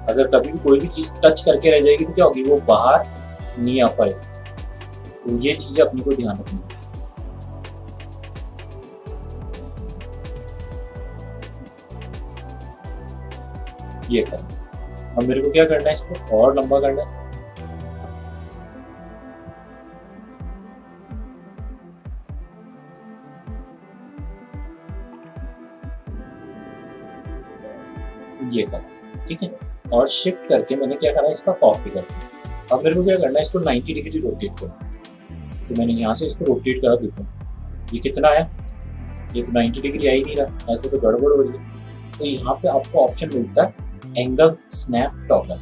Speaker 1: अगर कभी भी कोई भी चीज टच करके रह जाएगी तो क्या होगी, वो बाहर नहीं आ पाएगी। तो ये चीजें अपने को ध्यान रखनी है। ये करना। अब मेरे को क्या करना है, इसको और लंबा करना है। ये करना, ठीक है। और शिफ्ट करके मैंने क्या करना है, इसका कॉपी करना। अब मेरे को क्या करना है, इसको 90 डिग्री रोटेट करना। तो मैंने यहाँ से इसको रोटेट करा, देखो ये कितना है, ये तो 90 डिग्री आ ही नहीं रहा, ऐसे तो गड़बड़ हो रही है। तो यहाँ पे आपको ऑप्शन मिलता है एंगल स्नैप टॉगल।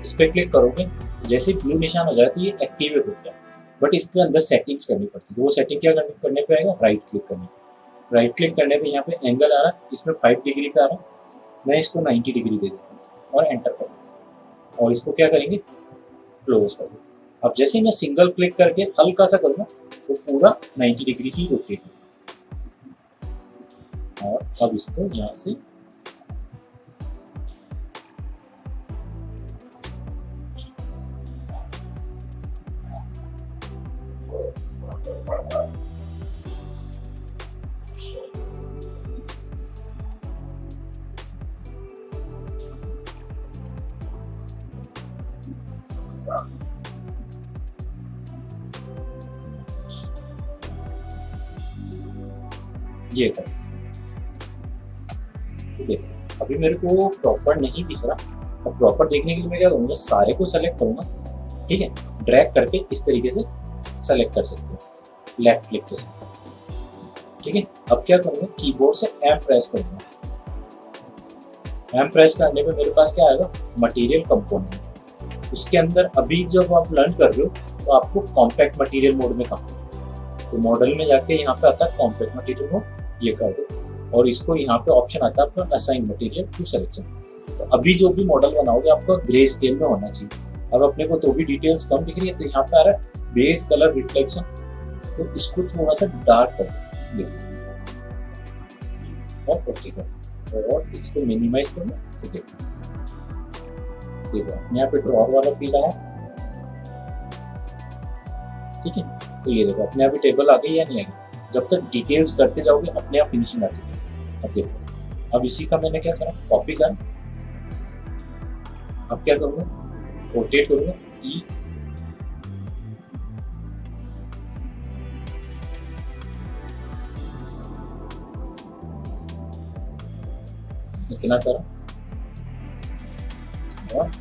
Speaker 1: इस पर क्लिक करोगे, जैसे ब्लू निशान हो जाए तो ये एक्टिवेट हो गया। बट इसके अंदर सेटिंग्स करनी पड़ती है। तो वो सेटिंग क्या करने पे आएगा, राइट क्लिक करने। राइट क्लिक करने पे यहाँ पे एंगल आ रहा है, इसमें 5 डिग्री पे आ रहा है। मैं इसको 90 डिग्री दे देता हूँ और एंटर कर दूँ और इसको क्या करेंगे, क्लोज कर दो। अब जैसे ही मैं सिंगल क्लिक करके हल्का सा करूँगा तो पूरा 90 डिग्री ही रोटेट होगा। और अब इसको यहाँ से ये कर। तो देखो अभी मेरे को प्रॉपर नहीं दिख रहा। और प्रॉपर देखने के लिए मैं क्या करूँगा, सारे को सेलेक्ट करूँगा, ठीक है। ड्रैग करके इस तरीके से सेलेक्ट कर सकते हो लेफ्ट क्लिक के साथ, ठीक है। अब क्या करूँगा, कीबोर्ड से एम प्रेस करूँगा। एम प्रेस करने पे मेरे पास क्या आएगा, मटेरियल कंपोनेंट। उसके अंदर अभी जब आप लर्न कर रहे हो तो आपको कॉम्पैक्ट मटेरियल मोड में काम, तो मॉडल में जाके यहाँ पे आता है कॉम्पैक्ट मटेरियल मोड, ये कर दो। और इसको यहाँ पे ऑप्शन आता है आपका असाइन मटेरियल टू सिलेक्शन। तो अभी जो भी मॉडल बनाओगे आपका ग्रे स्केल में होना चाहिए। अब अपने को तो भी डिटेल्स कम दिख रही है, तो यहाँ पे आ रहा है बेस कलर रिफ्लेक्शन, तो इसको थोड़ा सा डार्क कर दो और ओके कर दो और इसको मिनिमाइज कर दो। तो देखो यहाँ पे ड्रॉअर वाला फील आया, ठीक है। तो ये देखो अपने आप ही टेबल आ गई या नहीं आ गई। जब तक डिटेल्स करते जाओगे अपने आप फिनिशिंग आती है। अब देखो, अब इसी का मैंने क्या करा, कॉपी कर। अब क्या करूँगा, रोटेट करूँगा, ई इतना करा और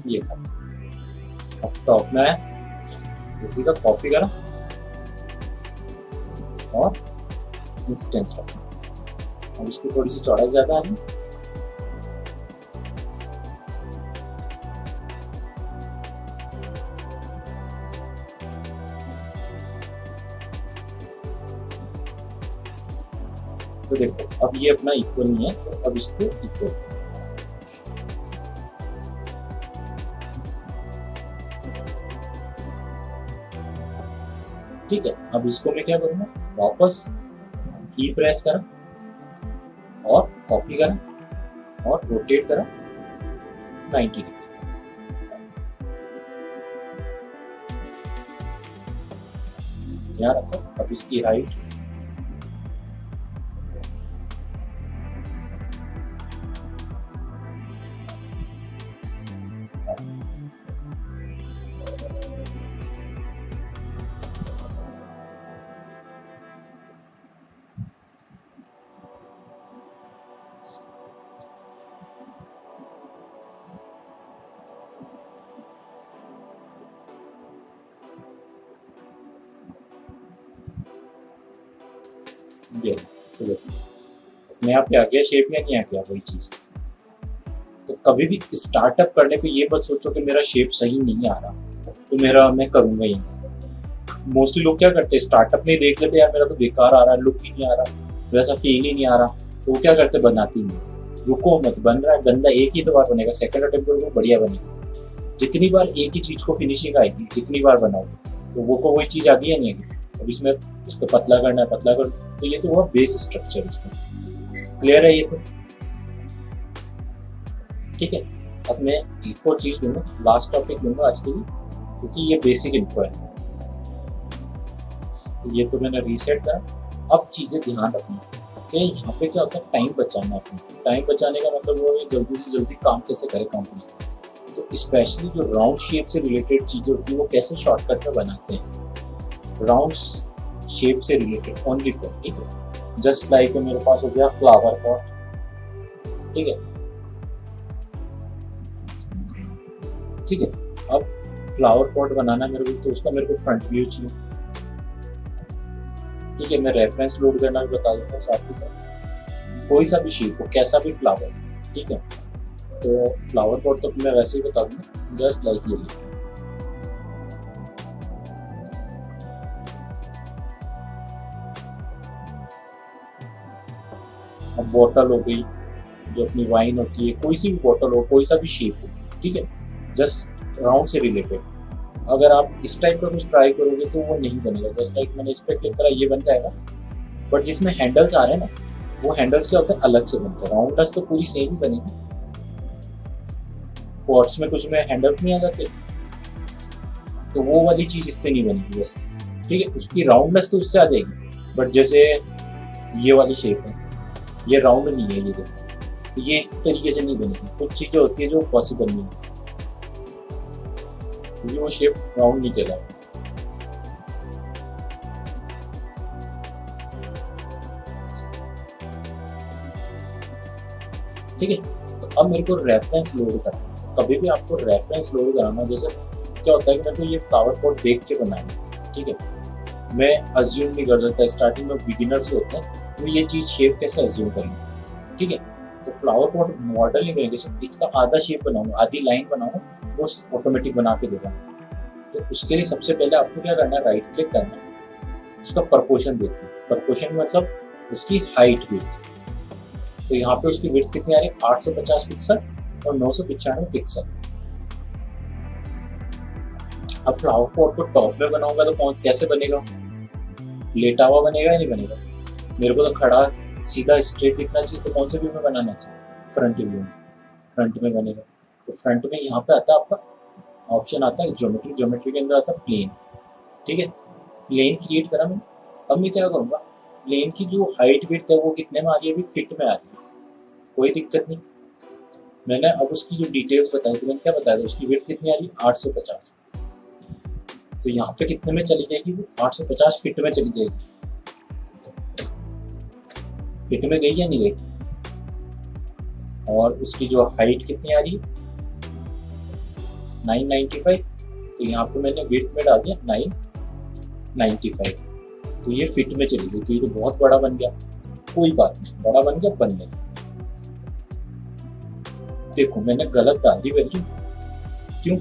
Speaker 1: ये करा। अब टॉप में आया, इसी का कॉपी करा और इंस्टेंस रखा। अब इसकी थोड़ी सी चौड़ाई ज्यादा है, तो देखो अब ये अपना इक्वल नहीं है, तो अब इसको इक्वल, ठीक है। अब इसको मैं क्या करूँगा, वापस की प्रेस करा और कॉपी करा और रोटेट करा 90 डिग्री। यहाँ रखो। अब इसकी हाइट ये तो देखो अपने आप पे आ गया शेप या नहीं आ गया वही चीज़। तो कभी भी स्टार्टअप करने पे ये मत सोचो कि मेरा शेप सही नहीं आ रहा तो मेरा मैं करूँगा ही नहीं। मोस्टली लोग क्या करते हैं, स्टार्टअप में देख लेते यार मेरा तो बेकार आ रहा है, लुक ही नहीं आ रहा, वैसा फील ही नहीं आ रहा, तो वो क्या करते बनाती नहीं। रुको मत, बन रहा है बंदा एक ही तो बार बनेगा, सेकंड अटेम्प्ट करोगे बढ़िया बनेगा। जितनी बार एक ही चीज़ को फिनिशिंग आएगी, जितनी बार बनाओगे तो वो को वही चीज़ आ गई या नहीं आएगी। अब इसमें उसको पतला करना है, पतला कर, तो ये तो हुआ बेस स्ट्रक्चर इसका। क्लियर है ये तो? ठीक है। अब मैं एक और चीज़ लूँगा, लास्ट टॉपिक लूँगा आज के लिए, क्योंकि ये बेसिक इन्फो है। तो ये तो मैंने रीसेट करा। अब चीज़ें ध्यान रखना कि यहाँ पे क्या होता है, टाइम बचाना अपना। टाइम बचाने का मतलब वो है जल्दी से जल्दी काम कैसे करे कंपनी। तो स्पेशली जो राउंड शेप से रिलेटेड चीज़ें होती है वो कैसे शॉर्टकट में बनाते हैं, राउंड शेप से रिलेटेड ओनली फॉर, ठीक है। जस्ट लाइक मेरे पास हो गया फ्लावर पॉट, ठीक है, ठीक है। अब फ्लावर पॉट बनाना मेरे को, तो उसका मेरे को फ्रंट व्यू चाहिए, ठीक है। मैं रेफरेंस लोड करना भी बता देता हूँ साथ ही साथ। कोई सा भी शेप हो, कैसा भी फ्लावर, ठीक है। तो फ्लावर पॉट तो मैं वैसे ही बता दूंगा, जस्ट लाइक ये। अब बॉटल हो गई, जो अपनी वाइन होती है, कोई सी भी बॉटल हो, कोई सा भी शेप हो, ठीक है, जस्ट राउंड से रिलेटेड। अगर आप इस टाइप का कुछ ट्राई करोगे तो वो नहीं बनेगा। जस्ट लाइक मैंने इस पर क्लिक करा, ये बन जाएगा, बट जिसमें हैंडल्स आ रहे हैं ना, वो हैंडल्स क्या होते हैं, अलग से बनते हैं। राउंडनेस तो पूरी सेम ही बनेगी। पॉट्स में कुछ में हैंडल्स नहीं आ जाते, तो वो वाली चीज़ इससे नहीं बनेगी बस, ठीक है। उसकी राउंडनेस तो उससे आ जाएगी, बट जैसे ये वाली शेप है, ये राउंड नहीं है, ये देखो, तो ये इस तरीके से नहीं बनेगी। कुछ चीज़ें होती है जो पॉसिबल नहीं है, क्योंकि वो शेप राउंड नहीं कहलाता। ठीक है। तो अब मेरे को रेफरेंस लोड करना है। कभी भी आपको रेफरेंस लोड कराना, जैसे क्या होता है कि मेरे को ये फ्लावर पॉट देख के बनाना है, ठीक है। मैं अज्यूम नहीं कर सकता, स्टार्टिंग में बिगिनर्स होते हैं तो ये चीज़ शेप कैसे अज्यूम करेंगे, ठीक है। तो फ्लावर पॉट मॉडल नहीं करेंगे, सिर्फ इसका आधा शेप बनाऊंगा, आधी लाइन बनाऊंगा, वो ऑटोमेटिक बना के देगा। तो उसके लिए सबसे पहले आपको क्या करना है, राइट क्लिक करना है, उसका प्रपोर्शन देखना। प्रपोर्शन मतलब उसकी हाइट विड्थ। तो यहाँ पे उसकी विड्थ कितनी आ रही है, 850 पिक्सल और 995 पिक्सल। अब फ्लावर पॉट को टॉप में बनाऊंगा तो कौन कैसे बनेगा, लेटा हुआ बनेगा या नहीं बनेगा। मेरे को तो खड़ा सीधा स्ट्रेट दिखना चाहिए, तो कौन से व्यू में बनाना चाहिए, फ्रंट व्यू में, फ्रंट में बनेगा। तो फ्रंट में यहाँ पे आता है आपका ऑप्शन, आता है ज्योमेट्री, ज्योमेट्री के अंदर आता है प्लेन, ठीक है। प्लेन क्रिएट करा मैंने। अब मैं क्या करूँगा, प्लेन की जो हाइट विड्थ है वो कितने में आ रही है, अभी फिट में आ रही है, कोई दिक्कत नहीं। मैंने अब उसकी जो डिटेल्स बताई थी, मैंने क्या बताया था, उसकी विड्थ कितनी आ रही है, 850। तो यहाँ पे कितने में चली जाएगी, वो 850 फिट में चली जाएगी। फिट में गई या नहीं गई। और उसकी जो हाइट कितनी आ रही है, 995। तो यहाँ पे मैंने विड्थ में डाल दिया 995, तो ये फिट में चली गई। तो ये तो बहुत बड़ा बन गया, कोई बात नहीं, बड़ा बन गया, बन गया। देखो मैंने गलत डाल दी वैल्यू, क्यों,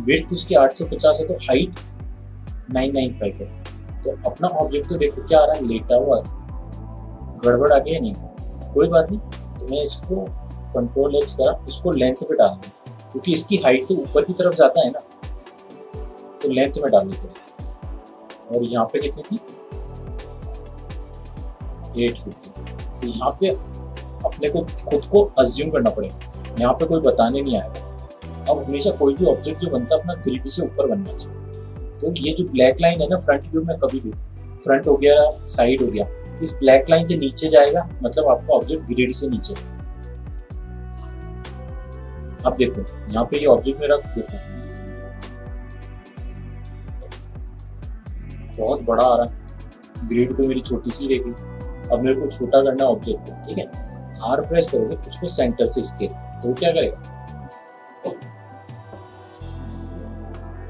Speaker 1: विड्थ उसकी 850 है तो हाइट 995 है। तो अपना ऑब्जेक्ट तो देखो क्या आ रहा है, लेटा हुआ, गड़बड़ आ गया नहीं, कोई बात नहीं। तो मैं इसको कंट्रोल एक्स करा, इसको लेंथ पे डालना, क्योंकि इसकी हाइट तो ऊपर की तरफ जाता है ना, तो लेंथ में डालनी पड़ेगी। और यहाँ पे कितनी थी, 850। तो यहाँ पे अपने को खुद को अज्यूम करना पड़ेगा, यहाँ पे कोई बताने नहीं आएगा। अब हमेशा कोई भी ऑब्जेक्ट जो बनता है अपना ग्रिड से ऊपर बनना चाहिए। तो ये जो ब्लैक लाइन है ना, फ्रंट व्यू में कभी भी फ्रंट हो गया, साइड हो गया, इस ब्लैक लाइन से नीचे जाएगा, मतलब आपका ऑब्जेक्ट ग्रिड से नीचे। अब देखो यहाँ पे ये ऑब्जेक्ट मेरा देखो बहुत बड़ा आ रहा है, ग्रिड तो मेरी छोटी सी रहेगी। अब मेरे को छोटा करना ऑब्जेक्ट को, ठीक है। आर प्रेस करोगे उसको सेंटर से स्केल, तो क्या करेगा।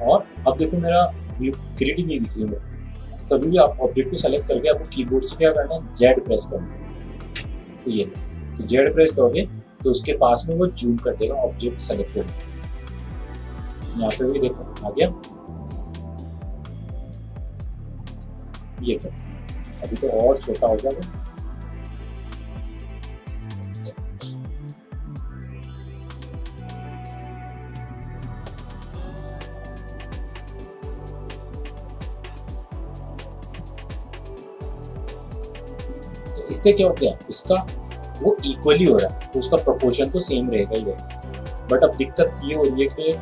Speaker 1: और अब देखो मेरा ग्रिड नहीं दिख रही है, कभी भी आप ऑब्जेक्ट को सेलेक्ट करके आपको कीबोर्ड से क्या करना है, जेड प्रेस करना है। तो ये तो जेड प्रेस करोगे तो उसके पास में वो जूम कर देगा ऑब्जेक्ट सेलेक्ट करके। यहाँ पे भी देखो आ गया, ये करते हैं। अभी तो और छोटा हो जाएगा। तो इससे क्या हो गया, उसका वो इक्वली हो रहा है, तो उसका प्रोपोर्शन तो सेम रहेगा ही रहेगा। बट अब दिक्कत ये हो रही है कि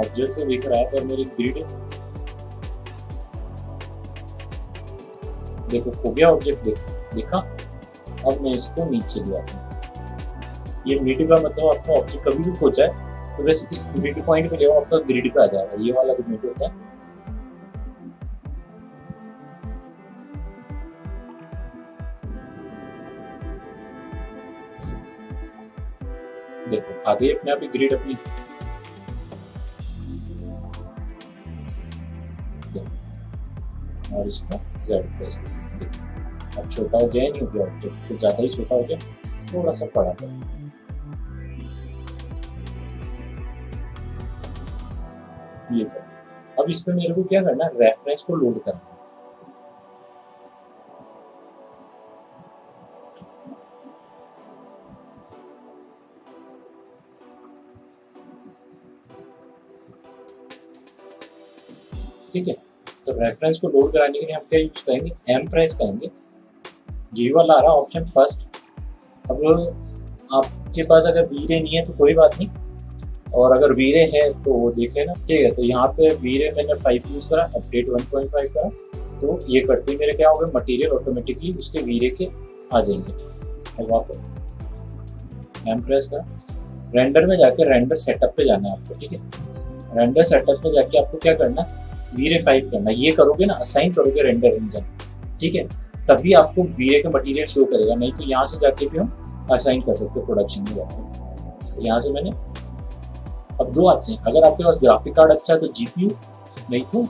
Speaker 1: ऑब्जेक्ट तो दिख रहा है पर मेरी ग्रिड, देखो हो गया ऑब्जेक्ट, देखा। अब मैं इसको नीचे ले आता हूँ। ये मिड का मतलब आपका ऑब्जेक्ट कभी भी खो जाए तो वैसे इस मिड पॉइंट पे ले आपका ग्रिड पे आ जाएगा, ये वाला जो मिड होता है। देखो आ गई अपने आप ही ग्रिड अपनी। और इसको Z प्रेस कर देखो, अब छोटा हो गया, नहीं हो गया ऑब्जेक्ट, कुछ ज्यादा ही छोटा हो गया, थोड़ा सा बड़ा कर। ये कर। अब इस पे मेरे को क्या करना है, रेफरेंस को लोड करना है। ठीक है, तो रेफरेंस को लोड कराने के लिए हम क्या यूज करेंगे, एम प्रेस करेंगे। जी वाला आ रहा ऑप्शन फर्स्ट। अब आपके पास अगर वीरे नहीं है तो कोई बात नहीं, और अगर वीरे है तो देख लेना। ठीक है, तो यहाँ पे वीरे मैंने 5 यूज करा, अपडेट 1.5 करा, तो ये करते मेरे क्या होगा, मटेरियल ऑटोमेटिकली उसके वीरे के आ जाएंगे। अब आप एम प्रेस का रेंडर में जाके रेंडर सेटअप पे जाना है आपको। ठीक है, रेंडर सेटअप पे जाके आपको क्या करना, वीरे 5 करना। ये करोगे ना, असाइन करोगे रेंडर इंजन, ठीक है, तभी आपको वीरे का मटेरियल शो करेगा, नहीं तो यहाँ से जाके भी हम असाइन कर सकते हो प्रोडक्शन में जाके। तो यहाँ से मैंने अब 2 आते हैं, अगर आपके पास ग्राफिक कार्ड अच्छा है तो जीपीयू, नहीं तो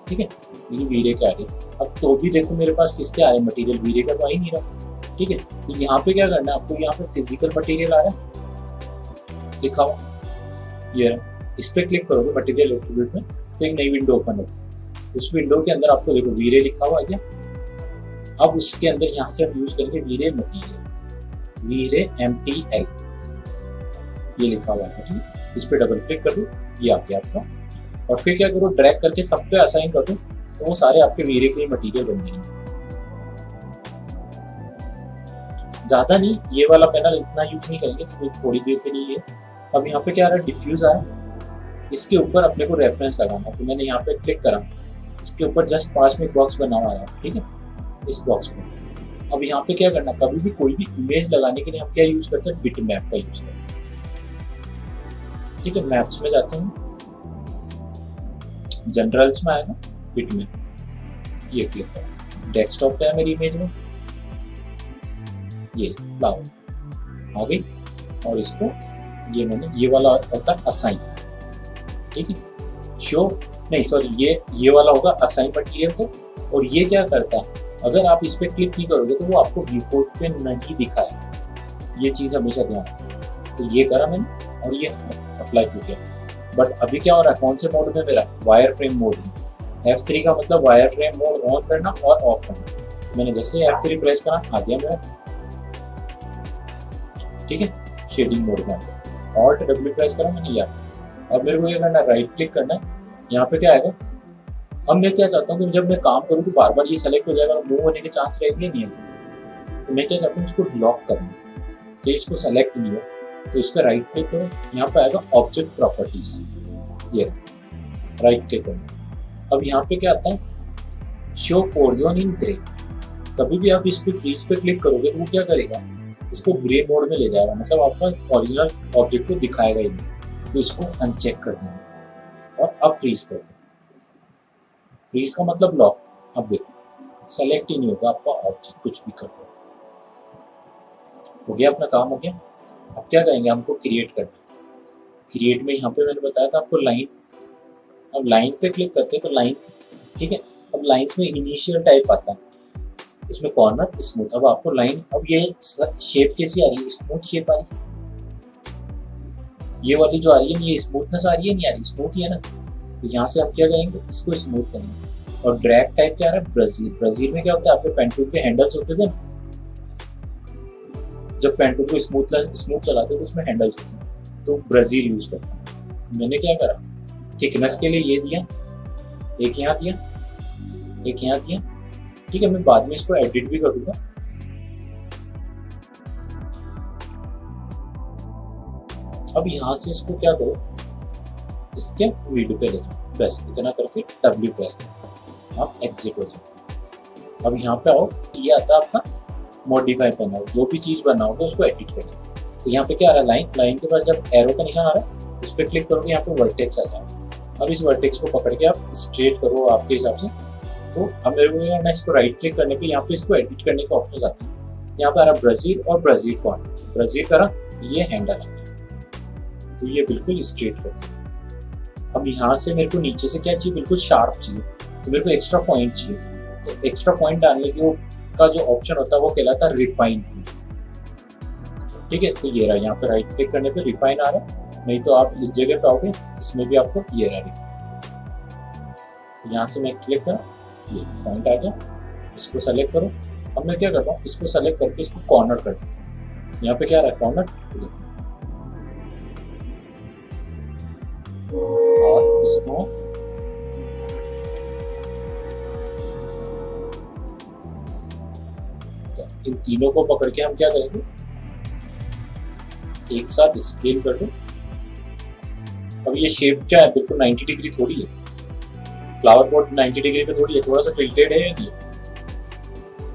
Speaker 1: ठीक है, ये वीरे के आ गए। अब तो भी देखो मेरे पास किसके आ रहे हैं मटेरियल, वीरे का तो आ ही नहीं रहा। ठीक है, तो यहाँ पे क्या करना है आपको, यहाँ पे फिजिकल मटेरियल आ रहा है लिखा हुआ, ये इस पे क्लिक करोगे मटेरियल एट्रीब्यूट में तो एक नई विंडो ओपन होगी। उस विंडो के अंदर आपको देखो वीरे लिखा हुआ है। अब उसके अंदर यहाँ से हम यूज करेंगे वीरे मटीरियल, वीरे MTL, ये लिखा हुआ है। इस पे डबल क्लिक कर दो, ये आ गया आपका। और फिर क्या करो, ड्रैग करके सब पे असाइन कर दो, तो वो सारे आपके वीरे के मटीरियल बन जाएंगे। ज्यादा नहीं, ये वाला पैनल इतना यूज नहीं करेंगे, सिर्फ थोड़ी देर के लिए। अब यहाँ पे क्या आ रहा है, डिफ्यूज आया, इसके ऊपर अपने को रेफरेंस लगाना है। तो मैंने यहाँ पे क्लिक करा, इसके ऊपर जस्ट पास में एक बॉक्स बना हुआ है, ठीक है, इस बॉक्स में। अब यहाँ पे क्या करना, कभी भी कोई भी इमेज लगाने के लिए हम क्या यूज करते हैं, बिट मैप का यूज करते हैं। ठीक है, मैप्स में जाते हैं, जनरल्स में आएगा बिट मैप, ये क्लिक करो, डेस्कटॉप पे है मेरी इमेज में, ये लाओ आ गई। और इसको ये मैंने, ये वाला होता है असाइन, ठीक है, शो नहीं सॉरी, ये वाला होगा असाइन मटेरियल। तो और ये क्या करता है, अगर आप इस पे क्लिक नहीं करोगे तो वो आपको व्यू पोर्ट पे नहीं दिखाए, ये चीज़ हमेशा ध्यान रखना। तो ये करा मैंने और ये अप्लाई हो गया। बट अभी क्या हो रहा है, कौन से मोड में मेरा, वायर फ्रेम मोड में। F3 का मतलब वायर फ्रेम मोड ऑन करना और ऑफ करना। मैंने जैसे ही F3 प्रेस करा, आ गया मेरा, ठीक है, शेडिंग मोड में। Alt W प्रेस करा मैंने, यार अब मेरे को ये करना, राइट क्लिक करना है, यहाँ पे क्या आएगा। अब मैं क्या चाहता हूँ कि जब मैं काम करूँ तो बार बार ये सेलेक्ट हो जाएगा, मूव होने के चांस रहेंगे नहीं है। तो मैं क्या चाहता हूँ, इसको लॉक करना, कि इसको सेलेक्ट नहीं हो। तो इस पर राइट क्लिक करो, यहाँ पे आएगा ऑब्जेक्ट प्रॉपर्टीज, ये राइट क्लिक करो। अब यहाँ पे क्या आता है, शो फोरजोन इन ग्रे। कभी भी आप इस पे फ्रीज पे क्लिक करोगे तो वो क्या करेगा, इसको ग्रे मोड में ले जाएगा, मतलब आपका ओरिजिनल ऑब्जेक्ट को दिखाएगा ही नहीं। तो इसको अनचेक कर देना और अब फ्रीज कर दो। फ्रीज का मतलब लॉक। अब देखो सेलेक्ट ही नहीं होगा आपका ऑब्जेक्ट, कुछ भी कर दो। हो गया, अपना काम हो गया। अब क्या करेंगे, हमको क्रिएट करना है। क्रिएट में यहाँ पे मैंने बताया था आपको लाइन, अब लाइन पे क्लिक करते हैं तो लाइन, ठीक है। अब लाइंस में इनिशियल टाइप आता है, इसमें कॉर्नर स्मूथ। अब आपको लाइन, अब ये शेप कैसी आ रही है, स्मूथ शेप आ रही है, ये वाली जो आ रही है ये स्मूथनेस आ रही है, नहीं आ रही, स्मूथ ही है ना। तो यहाँ से हम क्या करेंगे, इसको स्मूथ करेंगे। और ड्रैग टाइप क्या आ रहा है, ब्राजील। ब्राजील में क्या होता है, आपके पेन टूल के हैंडल्स होते थे ना, जब पेन टूल को स्मूथ चलाते तो उसमें हैंडल्स होते हैं, तो ब्राजील यूज करते हैं। मैंने क्या करा, थिकनेस के लिए ये दिया, एक यहाँ दिया, एक यहाँ दिया, ठीक है। मैं बाद में इसको एडिट भी करूंगा। अब यहाँ से इसको क्या करो, इसके वीडियो पे ले जाओ, बस इतना करके W प्रेस करो, आप एग्जिट हो जाओ। अब यहाँ पे आओ, ये आता है आपका मॉडिफाई करना, जो भी चीज बनाओगे उसको एडिट करें। तो यहाँ पे क्या आ रहा है, लाइन, लाइन के पास जब एरो का निशान आ रहा है उस पर क्लिक करोगे, यहाँ पे वर्टेक्स आ जाएगा। अब इस वर्टेक्स को पकड़ के आप स्ट्रेट करो आपके हिसाब से। तो अब मेरे को करना है, इसको राइट क्लिक करने पे यहाँ पे इसको एडिट करने का ऑप्शन आते हैं। यहाँ पे आ रहा ब्राजील और ब्राजील कौन, ब्राजील करा, ये हैंडल आ गया, तो ये बिल्कुल स्ट्रेट करते हैं। अब यहाँ से मेरे को नीचे से क्या चाहिए, बिल्कुल शार्प चाहिए, तो मेरे को एक्स्ट्रा पॉइंट चाहिए। तो एक्स्ट्रा पॉइंट डालने का जो ऑप्शन होता है वो कहलाता है रिफाइन, ठीक है। तो ये रहा, यहाँ पे राइट क्लिक करने पे रिफाइन आ रहा है, नहीं तो आप इस जगह पे आओगे, इसमें भी आपको ये रहा। तो यहाँ से मैं क्लिक करा, ये पॉइंट आ गया, इसको सेलेक्ट करो। अब मैं क्या करता हूँ, इसको सेलेक्ट करके इसको कॉर्नर कर दूँ। यहाँ पे क्या रहा है, कॉर्नर, और इसको तो इन तीनों को पकड़ के हम क्या करेंगे, एक साथ स्केल कर दो। अब ये शेप क्या है, बिल्कुल 90 डिग्री थोड़ी है, फ्लावर पॉट 90 डिग्री पे थोड़ी है, थोड़ा सा टिल्टेड है या नहीं,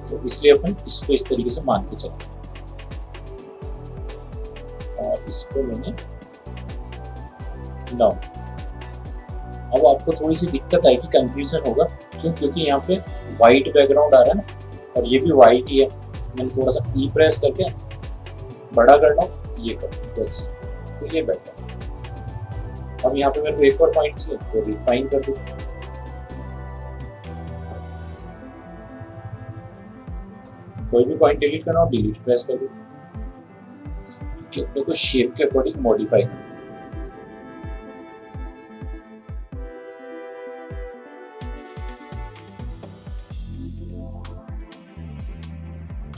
Speaker 1: तो इसलिए अपन इसको इस तरीके से मान के चलेंगे। और इसको मैंने डाउन। अब आपको थोड़ी सी दिक्कत आएगी, कंफ्यूजन होगा, क्यों, क्योंकि यहाँ पे वाइट बैकग्राउंड आ रहा है ना, और ये भी वाइट ही है। मैंने थोड़ा सा ई प्रेस करके बड़ा कर रहा हूँ, ये कर बस, तो ये बेटर। अब यहाँ पे मेरे को एक और पॉइंट चाहिए, तो रिफाइन कर दूँ। कोई भी पॉइंट डिलीट करना हो, डिलीट प्रेस कर दूँ, क्योंकि अपने को शेप के अकॉर्डिंग मॉडिफाई करना।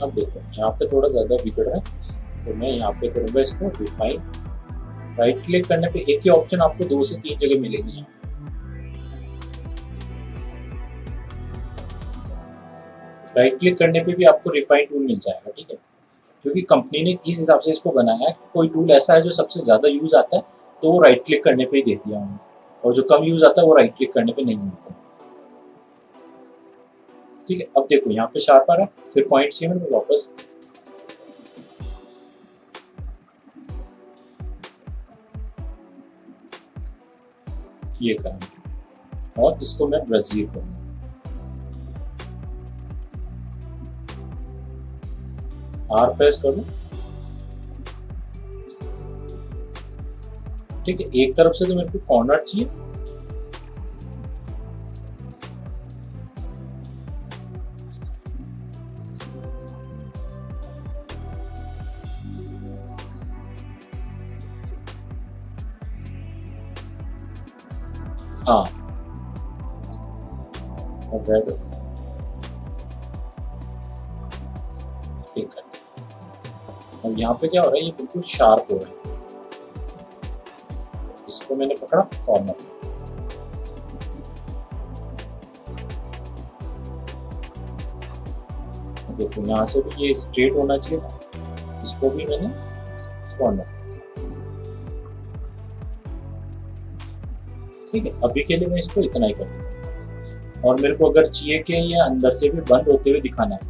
Speaker 1: अब देखो यहाँ पे थोड़ा ज्यादा बिगड़ रहा है, तो मैं यहाँ पे करूंगा इसको रिफाइन। राइट क्लिक करने पे एक ही ऑप्शन आपको 2 से 3 जगह मिलेगी। राइट क्लिक करने पे भी आपको रिफाइन टूल मिल जाएगा, ठीक है, क्योंकि कंपनी ने इस हिसाब से इसको बनाया है। कोई टूल ऐसा है जो सबसे ज्यादा यूज आता है तो वो राइट क्लिक करने पे ही दे दिया उन्होंने, और जो कम यूज आता है वो राइट क्लिक करने पे नहीं मिलता, ठीक है। अब देखो यहाँ पे शार्प आ रहा है, फिर पॉइंट चाहिए मेरे को वापस, ये करूँगा और इसको मैं ब्राजील करूँगा। आर प्रेस कर दूं, ठीक है। एक तरफ से तो मेरे को कॉर्नर चाहिए, हाँ, तो ठीक है। अब यहाँ पे क्या हो रहा है, ये बिल्कुल शार्प हो रहा है, इसको मैंने पकड़ा कॉर्नर, देखो यहाँ से भी ये स्ट्रेट होना चाहिए, इसको भी मैंने कॉर्नर, ठीक है। अभी के लिए मैं इसको इतना ही करूँगा, और मेरे को अगर चाहिए कि ये अंदर से भी बंद होते हुए दिखाना है,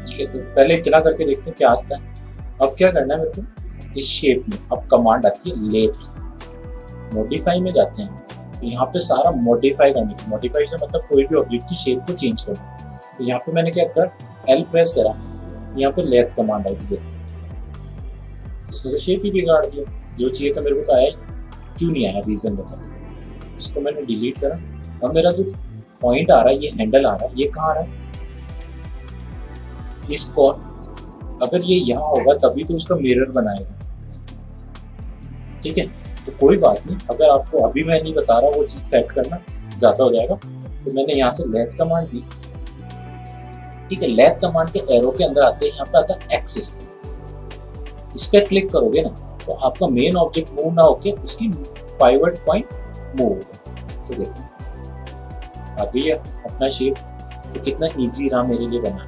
Speaker 1: ठीक है, तो पहले इतना करके देखते हैं क्या आता है। अब क्या करना है मेरे को, इस शेप में अब कमांड आती है लेथ, मॉडिफाई में जाते हैं, तो यहाँ पे सारा मॉडिफाई करने की, मॉडिफाई से मतलब कोई भी ऑब्जेक्ट की शेप को चेंज करना। तो यहाँ पे मैंने क्या कर, एल प्रेस करा, यहाँ पे लेथ कमांड आई, इसने तो शेप ही बिगाड़ दिया, जो चाहिए था मेरे को तो आया ही, क्यों नहीं आया, रीजन बता। इसको मैंने डिलीट करा, अब मेरा जो पॉइंट आ रहा है, ये हैंडल आ रहा है, ये कहाँ आ रहा है, इसको अगर ये यहाँ होगा तभी तो उसका मिरर बनाएगा। ठीक है, तो कोई बात नहीं, अगर आपको अभी मैं नहीं बता रहा वो चीज़ सेट करना ज़्यादा हो जाएगा, तो मैंने यहाँ से लेथ कमांड दी। ठीक है, लेथ कमांड के एरो के अंदर आते हैं, यहाँ पे आता है एक्सिस, इस पर क्लिक करोगे ना तो आपका मेन ऑब्जेक्ट मूव ना होके उसकी पाइवट पॉइंट मूव होगा। तो देखो आ गई है अपना शेप, तो कितना इजी रहा मेरे लिए बनाना।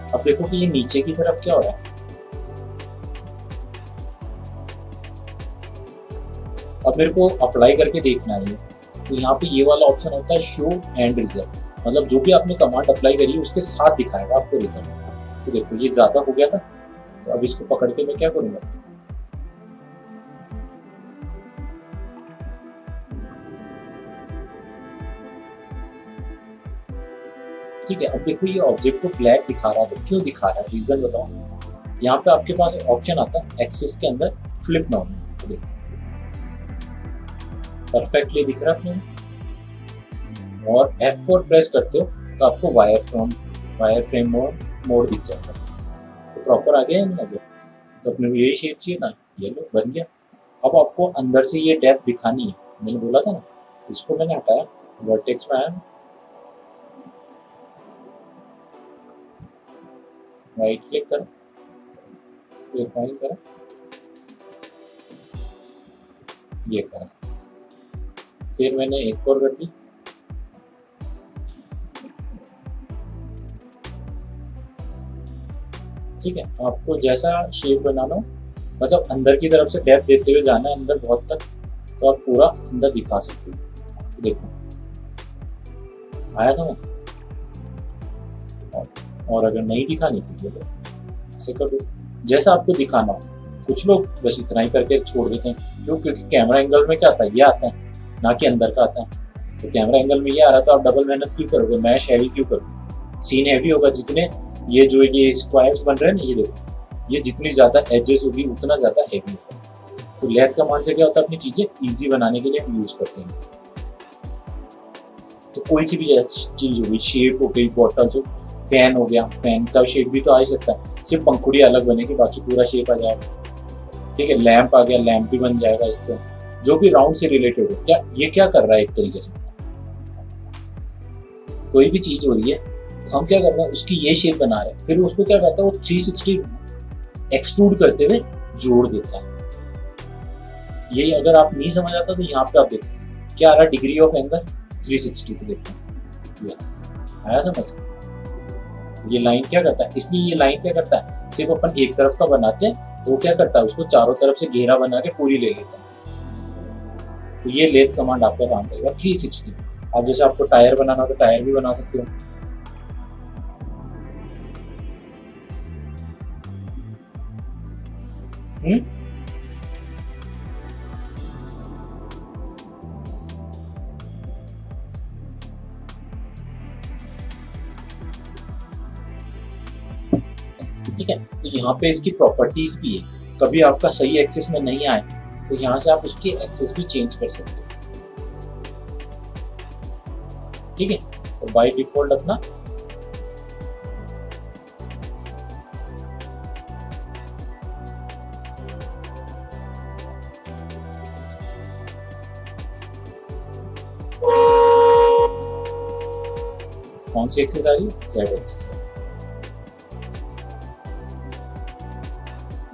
Speaker 1: अब देखो कि ये नीचे की तरफ क्या हो रहा है, अब मेरे को अप्लाई करके देखना है। तो यहाँ पे ये वाला ऑप्शन होता है शो एंड रिजल्ट, मतलब जो भी आपने कमांड अप्लाई करी है उसके साथ दिखाएगा आपको रिजल्ट। तो देखो ये ज़्यादा हो गया था, तो अब इसको पकड़ के मैं क्या करूँगा, ठीक है। अब देखो ये ऑब्जेक्ट को ब्लैक दिखा रहा है, तो क्यों दिखा रहा है, रीज़न बताओ। यहाँ पे आपके पास ऑप्शन आता है एक्सिस के अंदर फ्लिप नॉर्मल, तो देखो परफेक्टली दिख रहा है अपने, और F4 प्रेस करते हो तो आपको वायर फ्रेम मोड दिख जाएगा। तो प्रॉपर आ गया या नहीं आ गया, तो अपने को यही शेप चाहिए था, ये लो बन गया। अब आपको अंदर से ये डेप्थ दिखानी है, मैंने बोला था ना, इसको मैंने हटाया, वर्टेक्स में आया, राइट क्लिक करा, रिफाइन करा, ये करा, फिर मैंने एक और कर दी, ठीक है। आपको जैसा शेप बनाना हो, मतलब अंदर की तरफ से डेप्थ देते हुए जाना है अंदर बहुत तक, तो आप पूरा अंदर दिखा सकते हो। देखो आया था ना, और अगर नहीं दिखानी थी तो ऐसे कर दो जैसा आपको दिखाना हो। कुछ लोग बस इतना ही करके छोड़ देते हैं, क्योंकि कैमरा एंगल में क्या आता है, ये आता है ना कि अंदर का आता है। तो कैमरा एंगल में ये आ रहा है, तो आप डबल मेहनत क्यों करोगे, मैश हैवी क्यों करोगे, सीन हैवी होगा जितने ये जो ये स्क्वायर्स बन रहे हैं ना, ये देखो ये जितनी ज़्यादा एजेस होगी उतना ज़्यादा हैवी होगा। तो लेथ कमांड से क्या होता है, अपनी चीज़ें ईजी बनाने के लिए हम यूज़ करते हैं। तो कोई सी भी चीज़ होगी, शेप हो गई, बॉटल्स हो, फैन हो गया, फैन का शेप भी तो आ ही सकता है, सिर्फ पंखुड़ी अलग बनेगी, बाकी पूरा शेप आ जाएगा। ठीक है, लैंप आ गया, लैंप भी बन जाएगा इससे, जो भी राउंड से रिलेटेड हो। क्या ये क्या कर रहा है, एक तरीके से कोई भी चीज़ हो रही है, हम क्या कर रहे हैं, उसकी ये शेप बना रहे हैं, फिर उसको क्या करता है वो 360 एक्सट्रूड करते हुए जोड़ देता है। ये अगर आप नहीं समझ आता तो यहाँ पे आप देखो क्या आ रहा है, डिग्री ऑफ एंगल 360, तो देखो आया समझ। ये लाइन क्या करता है, इसलिए ये लाइन क्या करता है, सिर्फ अपन एक तरफ का बनाते हैं तो वो क्या करता है, उसको चारों तरफ से घेरा बना के पूरी ले लेता है। तो ये लेथ कमांड आपका काम करेगा 360। अब जैसे आपको टायर बनाना हो तो टायर भी बना सकते हो। ठीक है, तो यहाँ पे इसकी प्रॉपर्टीज भी है, कभी आपका सही एक्सेस में नहीं आए तो यहाँ से आप उसकी एक्सेस भी चेंज कर सकते हो। ठीक है, तो बाय डिफॉल्ट अपना कौन सी एक्सेस आ रही है, जेड एक्सेस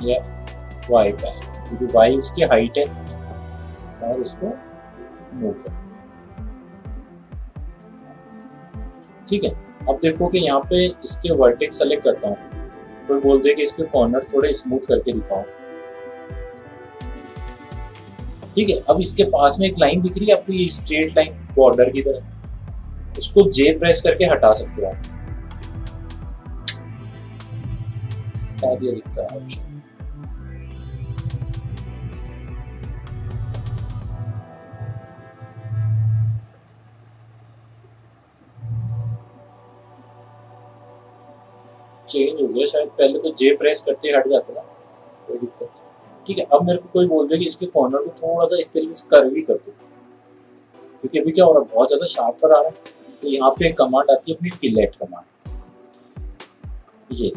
Speaker 1: या वाई का, क्योंकि वाई उसकी हाइट है और इसको मूव कर। ठीक है, अब देखो कि यहाँ पे इसके वर्टेक्स सेलेक्ट करता हूँ, कोई बोल दे कि इसके कॉर्नर थोड़े स्मूथ करके दिखाओ। ठीक है, अब इसके पास में एक लाइन दिख रही है आपको, ये स्ट्रेट लाइन बॉर्डर की तरह, उसको जे प्रेस करके हटा सकते हो आप, हटा दिया दिखता है ऑप्शन। चेंज हो गया शायद, पहले तो जे प्रेस करते हट जाता था, कोई दिक्कत नहीं। ठीक है, अब मेरे को कोई बोल दे कि इसके कॉर्नर को थोड़ा सा इस तरीके से कर्व ही कर दो, क्योंकि अभी क्या हो रहा है, बहुत ज्यादा शार्प पर आ रहा है। तो यहाँ पे एक कमांड आती है अपनी फिलेट कमांड, ये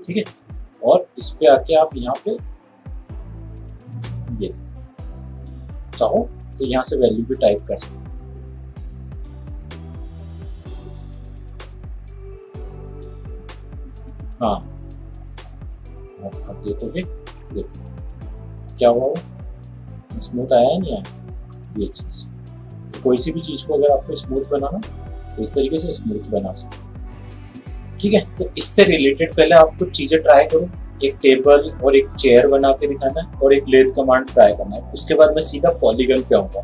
Speaker 1: ठीक है। और इस पे आके आप यहाँ पे ये चाहो तो यहाँ से वैल्यू भी टाइप कर सकते हो। हाँ, अब देखोगे, देखो क्या हुआ, स्मूथ आया नहीं आया ये चीज। कोई सी भी चीज को अगर आपको स्मूथ बनाना तो इस तरीके से स्मूथ बना सकते, ठीक है। तो इससे रिलेटेड पहले आप कुछ चीजें ट्राई करो, एक टेबल और एक चेयर बना के दिखाना है और एक लेथ कमांड ट्राई करना है, उसके बाद मैं सीधा पॉलीगन पे आऊंगा।